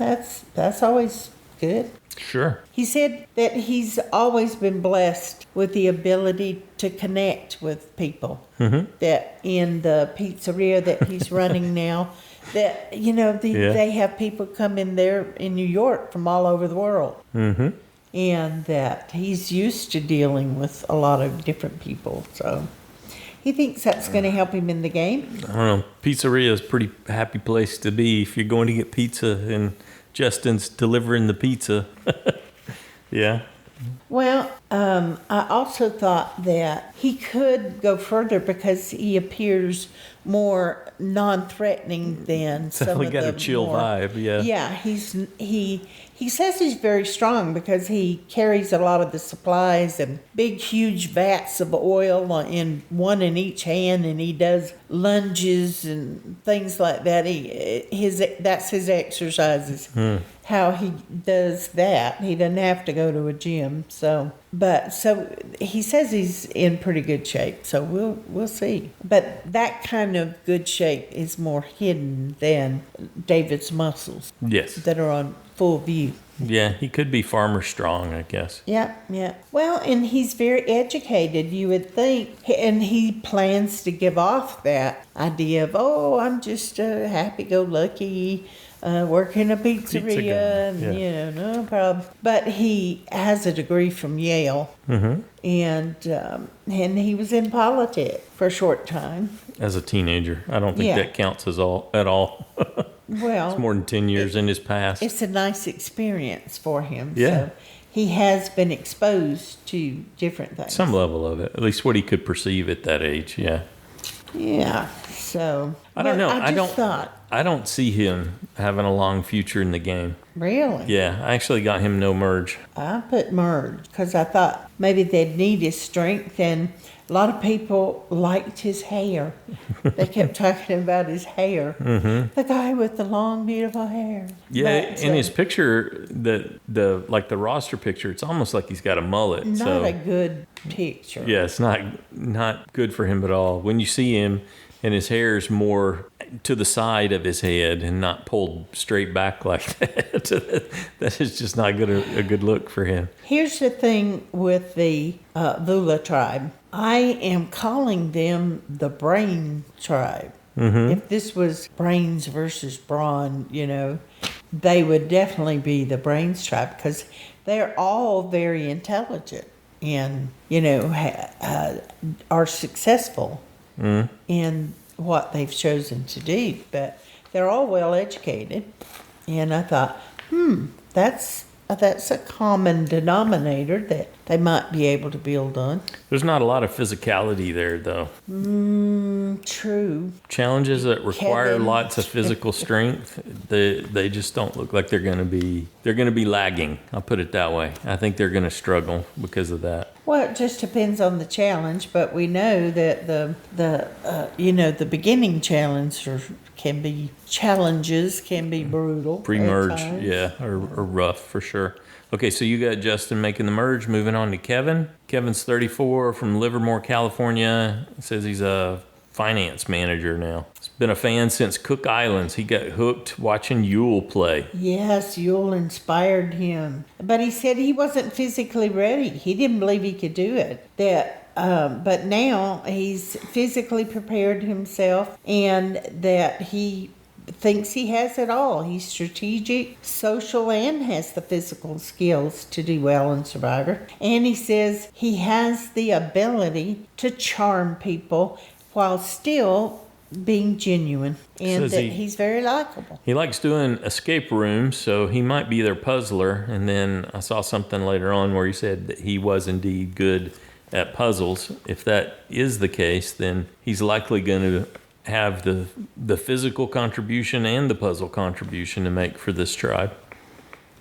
that's always good. Sure. He said that he's always been blessed with the ability to connect with people. Mm-hmm. That in the pizzeria that he's running now, that, you know, they have people come in there in New York from all over the world. Mm-hmm. And that he's used to dealing with a lot of different people. So he thinks that's going to help him in the game. I don't know. Pizzeria is a pretty happy place to be if you're going to get pizza and Justin's delivering the pizza. Yeah. Well, I also thought that he could go further because he appears more non-threatening than some Definitely of got the a chill more, vibe, yeah. Yeah, he says he's very strong because he carries a lot of the supplies and big, huge vats of oil one in each hand, and he does lunges and things like that. That's his exercises. How he does that. He doesn't have to go to a gym. So he says he's in pretty good shape. So we'll see. But that kind of good shape is more hidden than David's muscles. Yes. That are on full view. Yeah, he could be farmer strong, I guess. Yeah. Well, and he's very educated, you would think. And he plans to give off that idea of, I'm just a happy-go-lucky work in a pizzeria, and you know, no problem. But he has a degree from Yale, and he was in politics for a short time. As a teenager, I don't think that counts at all. Well, it's more than 10 years in his past. It's a nice experience for him. Yeah. So he has been exposed to different things. Some level of it, at least what he could perceive at that age. Yeah. Yeah. So I don't know. I I don't see him having a long future in the game. Really? Yeah, I actually got him no merge. I put Merge because I thought maybe they'd need his strength, and a lot of people liked his hair. They kept talking about his hair. Mm-hmm. The guy with the long, beautiful hair. Yeah, But, in his picture, the roster picture, it's almost like he's got a mullet. not a good picture. Yeah, it's not good for him at all. When you see him and his hair is more to the side of his head and not pulled straight back like that, that is just not a good look for him. Here's the thing with the Vula tribe. I am calling them the Brain tribe. Mm-hmm. If this was Brains versus Brawn, you know, they would definitely be the Brains tribe because they're all very intelligent and, you know, are successful in what they've chosen to do. But they're all well educated. And I thought, that's a common denominator that they might be able to build on. There's not a lot of physicality there, though. True. Challenges that require Kevin. lots of physical strength, they just don't look like they're going to be lagging. I'll put it that way. I think they're going to struggle because of that. Well, it just depends on the challenge, but we know that the beginning challenges can be brutal. Pre-merge, at times. yeah, or rough for sure. Okay, so you got Justin making the merge. Moving on to Kevin. Kevin's 34 from Livermore, California. Says he's a finance manager now. He's been a fan since Cook Islands. He got hooked watching Yule play. Yes, Yule inspired him. But he said he wasn't physically ready. He didn't believe he could do it. But now he's physically prepared himself, and that he thinks he has it all. He's strategic, social, and has the physical skills to do well in Survivor. And he says he has the ability to charm people while still being genuine, and that he's very likable. He likes doing escape rooms, so he might be their puzzler. And then I saw something later on where he said that he was indeed good at puzzles. If that is the case, then he's likely going to have the physical contribution and the puzzle contribution to make for this tribe.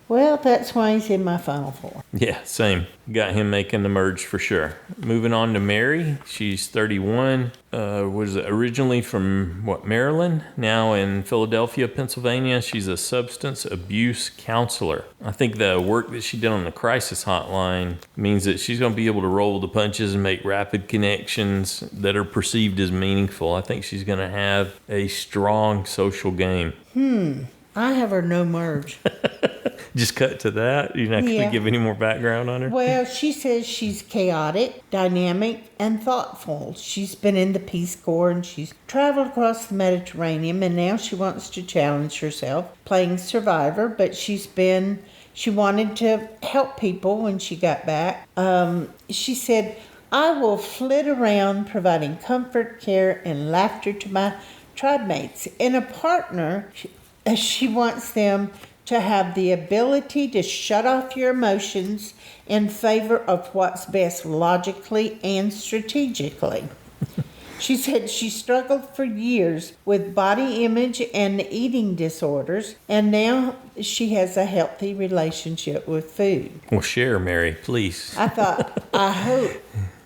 Well, that's why he's in my Final Four. Yeah, same. Got him making the merge for sure. Moving on to Mary. She's 31. Was originally from, Maryland? Now in Philadelphia, Pennsylvania. She's a substance abuse counselor. I think the work that she did on the crisis hotline means that she's going to be able to roll the punches and make rapid connections that are perceived as meaningful. I think she's going to have a strong social game. I have her no merge. Just cut to that? You're not going to give any more background on her? Well, she says she's chaotic, dynamic, and thoughtful. She's been in the Peace Corps, and she's traveled across the Mediterranean, and now she wants to challenge herself playing Survivor, but she wanted to help people when she got back. She said, I will flit around providing comfort, care, and laughter to my tribe mates. In a partner, she wants them to have the ability to shut off your emotions in favor of what's best logically and strategically. She said she struggled for years with body image and eating disorders, and now she has a healthy relationship with food. Well, share, Mary, please. I thought,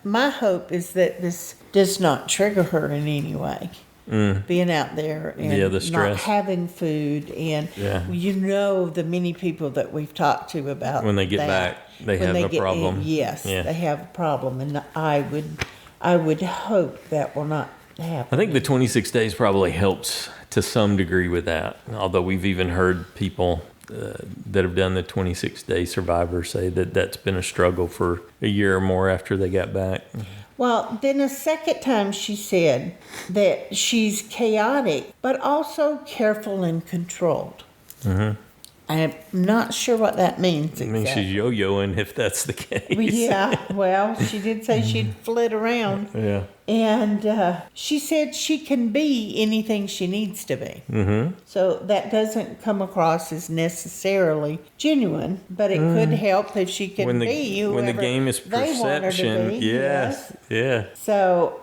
my hope is that this does not trigger her in any way. Being out there and the stress. Not having food, and the many people that we've talked to about when they get back, they have a problem. They have a problem, and I would hope that will not happen. I think the 26 days probably helps to some degree with that. Although we've even heard people that have done the 26-day Survivor say that that's been a struggle for a year or more after they got back. Well, then a second time she said that she's chaotic, but also careful and controlled. Mm-hmm. I'm not sure what that means exactly. It means she's yo-yoing if that's the case. Yeah, well, she did say she'd flit around. Yeah. And she said she can be anything she needs to be. Mm-hmm. So that doesn't come across as necessarily genuine, but it could help if she can be whoever when the game is perception. Yes. Yeah. So,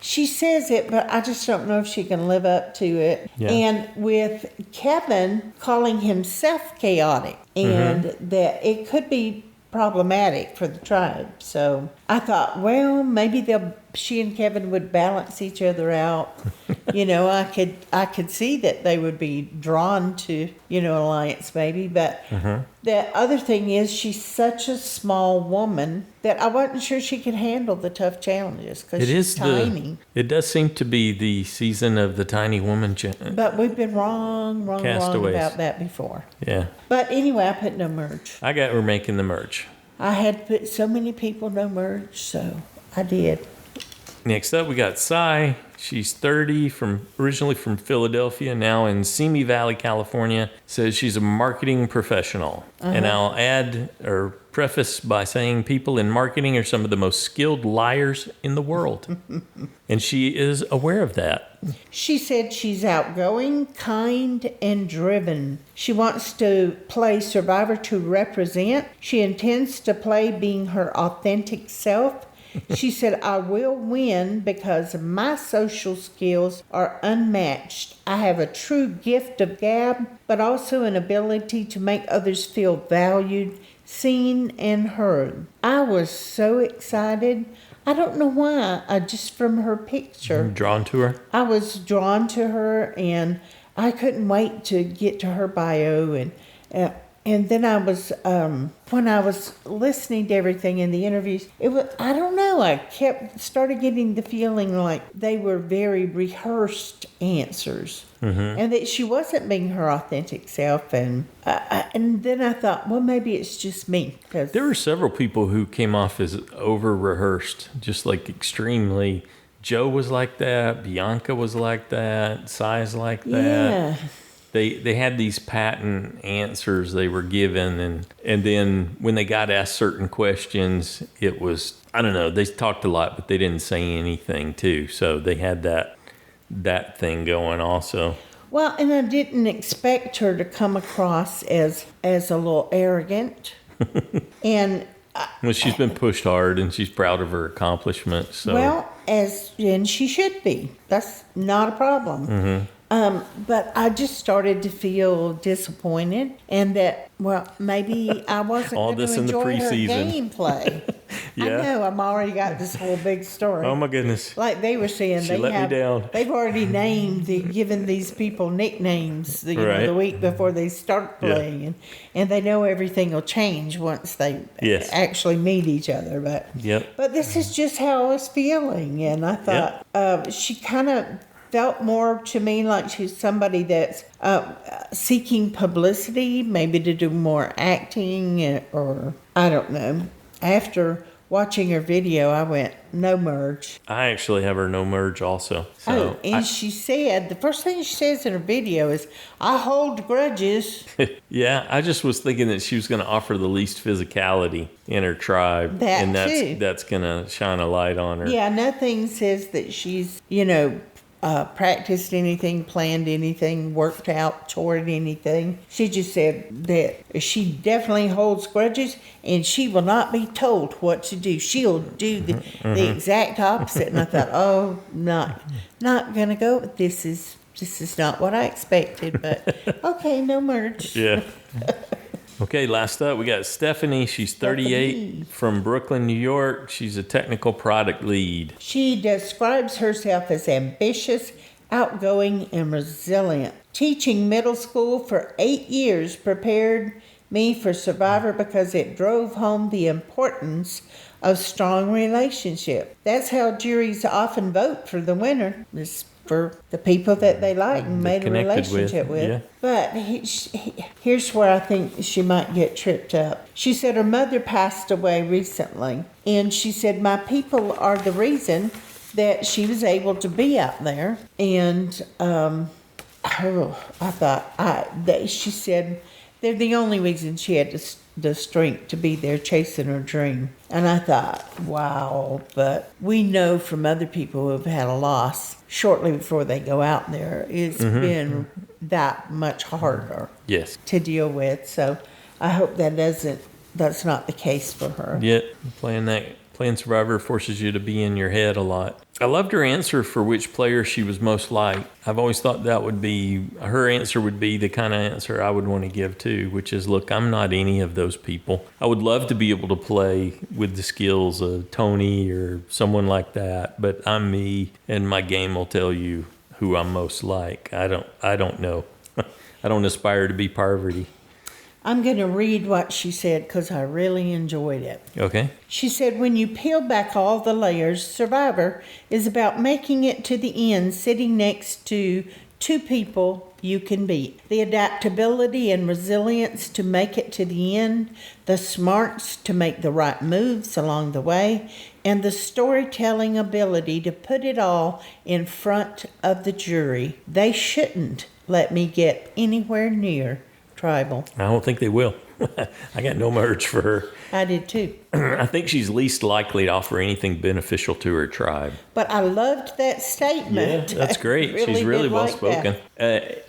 she says it, but I just don't know if she can live up to it. Yeah. And with Kevin calling himself chaotic, and that it could be problematic for the tribe. So I thought, well, maybe she and Kevin would balance each other out. I could see that they would be drawn to, alliance maybe. But the other thing is she's such a small woman that I wasn't sure she could handle the tough challenges because she's tiny. It does seem to be the season of the tiny woman. But we've been wrong about that before. Yeah. But anyway, I put no merge. I got her making the merge. I had put so many people no merge, so I did. Next up, we got Cy. She's 30, originally from Philadelphia, now in Simi Valley, California. Says she's a marketing professional. And I'll add or preface by saying people in marketing are some of the most skilled liars in the world. And she is aware of that. She said she's outgoing, kind, and driven. She wants to play Survivor to represent. She intends to play being her authentic self She said, I will win because my social skills are unmatched. I have a true gift of gab, but also an ability to make others feel valued, seen, and heard. I was so excited. I don't know why, just from her picture. Drawn to her? I was drawn to her, and I couldn't wait to get to her bio. And then I was, when I was listening to everything in the interviews, it was, I don't know, I started getting the feeling like they were very rehearsed answers. And that she wasn't being her authentic self. And then I thought, well, maybe it's just me. There were several people who came off as over-rehearsed, just like extremely. Joe was like that. Bianca was like that. Sai's like that. Yeah. They had these patent answers they were given, and then when they got asked certain questions, it was, I don't know, they talked a lot, but they didn't say anything too. So they had that thing going also. Well, and I didn't expect her to come across as a little arrogant. And well, she's been pushed hard, and she's proud of her accomplishments. So. Well, and she should be. That's not a problem. But I just started to feel disappointed, and that, well, maybe I wasn't All going this to in the enjoy her preseason. gameplay. Yeah. I know, I'm already got this whole big story. Oh my goodness! Like they were saying, She let me down. They've already given these people nicknames, Right. the week before they start playing, and they know everything will change once they actually meet each other. But this is just how I was feeling, and I thought she kind of felt more to me like she's somebody that's seeking publicity, maybe to do more acting, or I don't know. After watching her video, I went, no merge. I actually have her no merge also. So she said, the first thing she says in her video is, I hold grudges. Yeah, I just was thinking that she was going to offer the least physicality in her tribe. That's going to shine a light on her. Yeah, nothing says that she's, practiced anything, planned anything, worked out toward anything. She just said that she definitely holds grudges, and she will not be told what to do. She'll do the exact opposite. And I thought, oh, not gonna go. This is not what I expected. But okay, no merge. Yeah. Okay, last up, we got Stephanie. She's 38 from Brooklyn, New York. She's a technical product lead. She describes herself as ambitious, outgoing, and resilient. Teaching middle school for 8 years prepared me for Survivor because it drove home the importance of strong relationship. That's how juries often vote for the winner. It's for the people that they like and made a relationship with. Yeah. But here's where I think she might get tripped up. She said her mother passed away recently, and she said, my people are the reason that she was able to be out there. And she said they're the only reason she had the strength to be there chasing her dream. And I thought, wow, but we know from other people who have had a loss shortly before they go out there, it's been that much harder to deal with. So I hope that's not the case for her. Yeah, playing Survivor forces you to be in your head a lot. I loved her answer for which player she was most like. I've always thought her answer would be the kind of answer I would want to give too, which is, look, I'm not any of those people. I would love to be able to play with the skills of Tony or someone like that, but I'm me, and my game will tell you who I'm most like. I don't know. I don't aspire to be Parvati. I'm going to read what she said because I really enjoyed it. Okay. She said, when you peel back all the layers, Survivor is about making it to the end, sitting next to two people you can beat. The adaptability and resilience to make it to the end, the smarts to make the right moves along the way, and the storytelling ability to put it all in front of the jury. They shouldn't let me get anywhere near Tribal. I don't think they will. I got no merch for her. I did too. I think she's least likely to offer anything beneficial to her tribe. But I loved that statement. Yeah, that's great. Really She's really did well like spoken.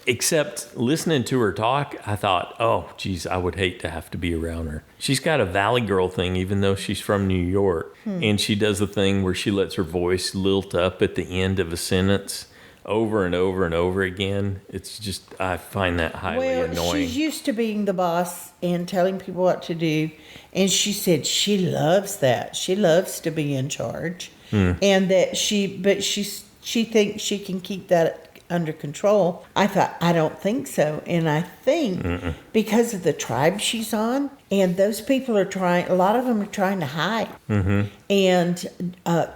Except listening to her talk, I thought, oh, geez, I would hate to have to be around her. She's got a Valley Girl thing, even though she's from New York. And she does the thing where she lets her voice lilt up at the end of a sentence over and over and over again. It's just, I find that highly annoying. She's used to being the boss and telling people what to do. And she said she loves that. She loves to be in charge. And that she thinks she can keep that under control. I thought, I don't think so. And I think because of the tribe she's on, and those people are trying, a lot of them are trying to hide. And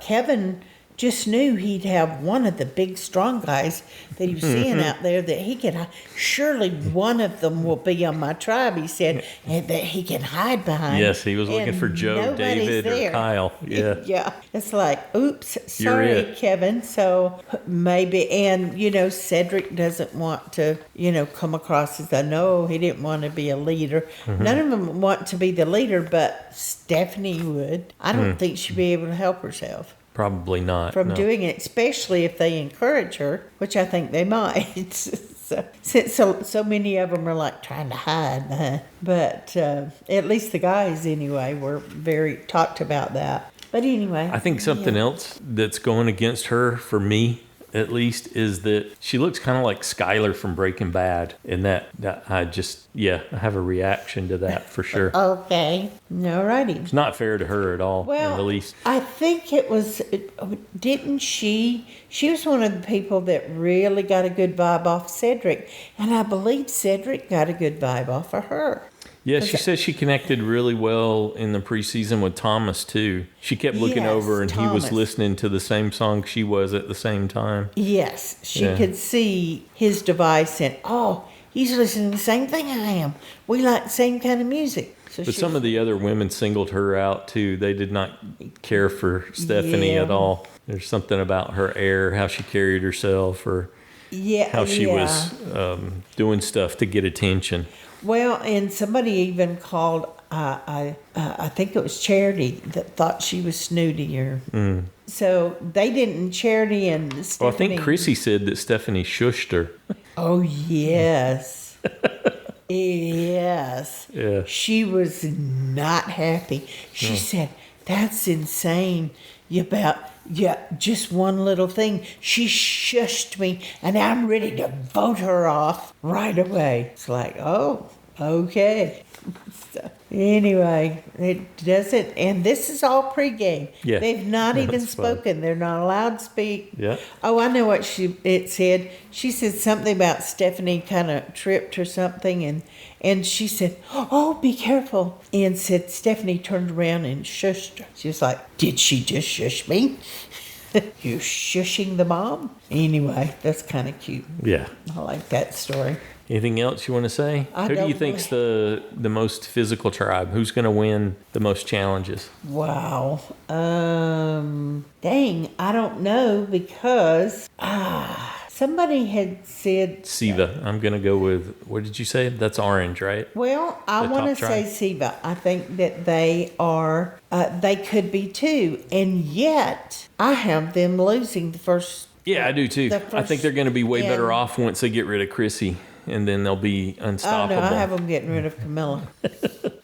Kevin just knew he'd have one of the big, strong guys that he was seeing out there that he could, surely one of them will be on my tribe, he said, and that he can hide behind. Yes, he was looking for Joe, David, or Kyle. Yeah. Yeah. It's like, oops, sorry, Kevin. So maybe, and, Cedric doesn't want to, come across as he didn't want to be a leader. None of them want to be the leader, but Stephanie would. I don't think she'd be able to help herself. Probably not. From doing it, especially if they encourage her, which I think they might. So many of them are like trying to hide. But at least the guys, anyway, were very talked about that. But anyway. I think something else that's going against her, for me at least, is that she looks kind of like Skylar from Breaking Bad. And that I just, I have a reaction to that for sure. Okay. Alrighty. It's not fair to her at all, in the least. I think it was, didn't she was one of the people that really got a good vibe off Cedric. And I believe Cedric got a good vibe off of her. Yeah, she says she connected really well in the preseason with Thomas, too. She kept looking over, and Thomas. He was listening to the same song she was at the same time. Yes, she could see his device, and, he's listening to the same thing I am. We like the same kind of music. But some of the other women singled her out, too. They did not care for Stephanie at all. There's something about her air, how she carried herself, or how she was doing stuff to get attention. Well, and somebody even called, I think it was Charity, that thought she was snooty. So they didn't, Charity and Stephanie. Well, I think Chrissy said that Stephanie shushed her. Oh, yes. Yes. Yeah. She was not happy. She said, that's insane. Just one little thing. She shushed me, and I'm ready to vote her off right away. It's like, oh, okay. So, anyway, it doesn't, and this is all pregame. Yeah. They've not even spoken. They're not allowed to speak. Yeah. Oh, I know what it said. She said something about Stephanie kind of tripped or something, and she said, oh, be careful. And said Stephanie turned around and shushed her. She was like, did she just shush me? You're shushing the mom? Anyway, that's kind of cute. Yeah. I like that story. Anything else you want to say? Who do you think's the most physical tribe? Who's going to win the most challenges? Wow. Dang, I don't know because somebody had said Siva. I'm going to go with, what did you say? That's orange, right? Well, I want to say Siva. I think that they are, they could be too. And yet, I have them losing the first. Yeah, I do too. I think they're going to be way better off once they get rid of Chrissy. And then they'll be unstoppable. Oh, no, I have them getting rid of Camilla.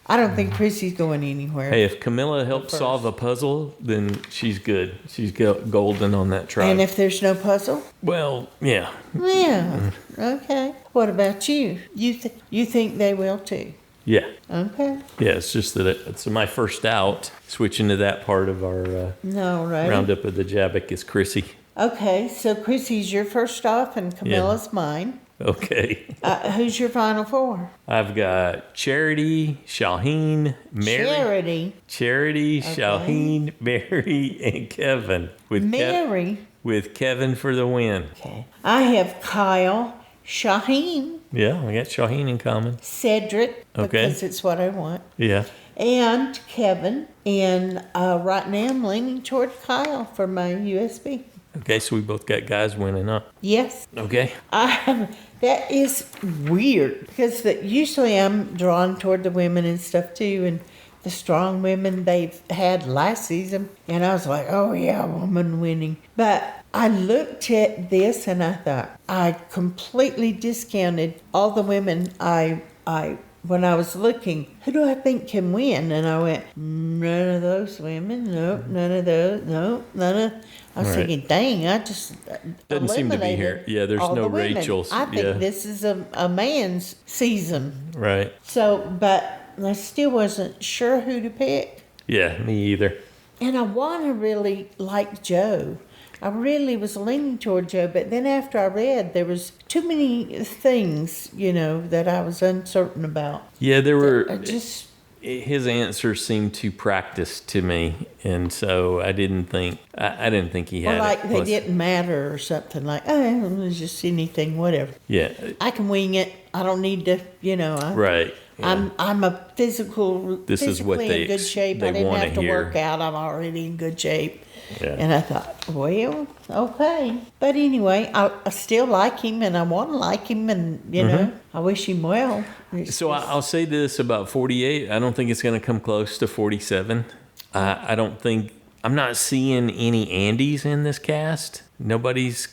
I don't think Chrissy's going anywhere. Hey, if Camilla helps solve a puzzle, then she's good. She's golden on that tribe. And if there's no puzzle? Well, yeah. Yeah, okay. What about you? You think they will too? Yeah. Okay. Yeah, it's just that it's my first out. Switching to that part of our roundup of the JABBIC is Chrissy. Okay, so Chrissy's your first off and Camilla's mine. Okay. Who's your final four? I've got Charity, Shaheen, Mary. Charity, okay. Shaheen, Mary, and Kevin. With Kevin for the win. Okay. I have Kyle, Shaheen. Yeah, we got Shaheen in common. Cedric, because it's what I want. Yeah. And Kevin. And right now I'm leaning toward Kyle for my USB. Okay, so we both got guys winning, huh? Yes. Okay. That is weird because usually I'm drawn toward the women and stuff too, and the strong women they've had last season, and I was like, oh yeah, woman winning. But I looked at this and I thought I completely discounted all the women I when I was looking, who do I think can win? And I went, none of those women, nope, none of those, nope, none of. I was thinking, dang, I just Doesn't seem to be here. Yeah, there's all no the women. Rachels. I think this is a man's season. Right. So, but I still wasn't sure who to pick. Yeah, me either. And I want to really like Joe. I really was leaning toward Joe, but then after I read, there was too many things, that I was uncertain about. Yeah, there were. His answers seemed too practiced to me, and so I didn't think he had. Or like they didn't matter or something like, oh, it was just anything, whatever. Yeah, I can wing it. I don't need to, right. Yeah. I'm a physically in good shape. I didn't have to work out. I'm already in good shape. Yeah. And I thought, well, okay. But anyway, I still like him, and I want to like him, and, I wish him well. I'll say this about 48. I don't think it's going to come close to 47. I'm not seeing any Andys in this cast. Nobody's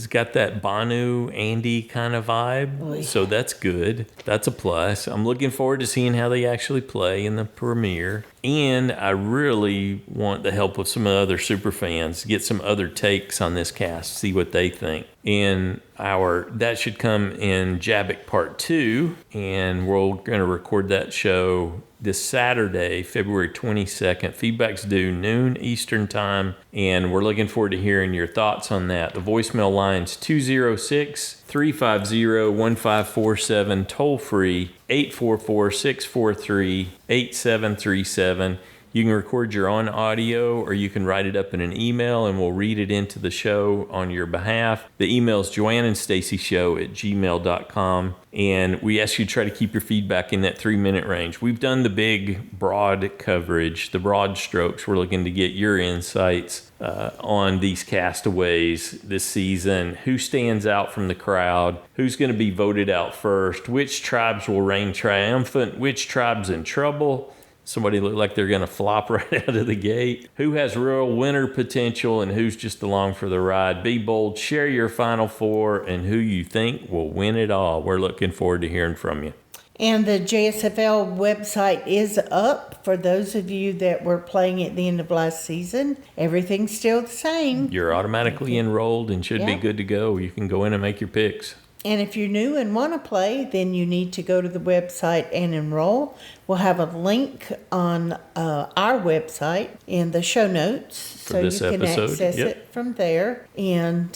got that Banu Andy kind of vibe. Oh, yeah. So that's good. That's a plus. I'm looking forward to seeing how they actually play in the premiere. And I really want the help of some other super fans, get some other takes on this cast, see what they think. And that should come in JABBIC Part 2, and we're going to record that show this Saturday, February 22nd. Feedback's due noon Eastern Time, and we're looking forward to hearing your thoughts on that. The voicemail line's 206-350-1547, toll free 844-643-8737. You can record your own audio, or you can write it up in an email, and we'll read it into the show on your behalf. The email is joanneandstacyshow@gmail.com, and we ask you to try to keep your feedback in that 3-minute range. We've done the big, broad coverage, the broad strokes. We're looking to get your insights on these castaways this season. Who stands out from the crowd? Who's going to be voted out first? Which tribes will reign triumphant? Which tribe's in trouble? Somebody look like they're going to flop right out of the gate. Who has real winner potential and who's just along for the ride? Be bold. Share your Final Four and who you think will win it all. We're looking forward to hearing from you. And the JSFL website is up for those of you that were playing at the end of last season. Everything's still the same. You're automatically enrolled and should be good to go. You can go in and make your picks. And if you're new and want to play, then you need to go to the website and enroll. We'll have a link on our website in the show notes, so you can access it from there. And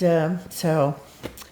so,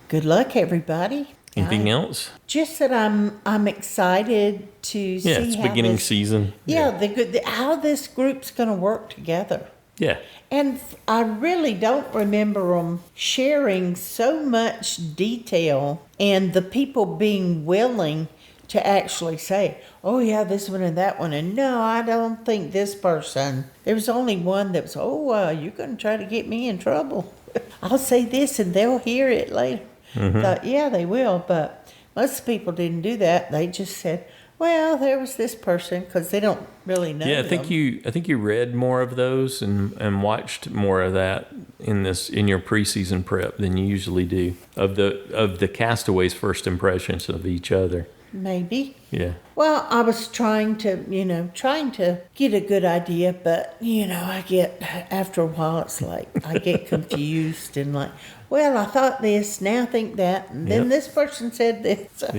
good luck, everybody. Anything else? Just that I'm excited to see it's beginning season. How this group's going to work together. Yeah. And I really don't remember them sharing so much detail and the people being willing to actually say, oh, yeah, this one and that one. And no, I don't think this person. There was only one that was, you're going to try to get me in trouble. I'll say this and they'll hear it later. Thought, yeah, they will. But most people didn't do that. They just said, well, there was this person, because they don't really know. Yeah, I think you read more of those and watched more of that in your preseason prep than you usually do of the castaways' first impressions of each other. Maybe. Yeah. Well, I was trying to get a good idea, but after a while it's like I get confused and like, well, I thought this, now I think that, and then this person said this. So,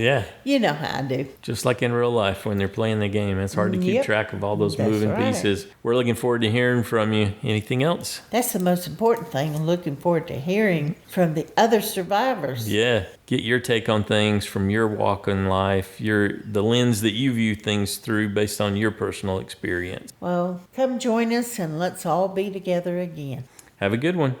you know how I do. Just like in real life when they're playing the game, it's hard to keep track of all those moving pieces. We're looking forward to hearing from you. Anything else? That's the most important thing. I'm looking forward to hearing from the other survivors. Yeah. Get your take on things from your walk in life, the lens that you view things through based on your personal experience. Well, come join us and let's all be together again. Have a good one.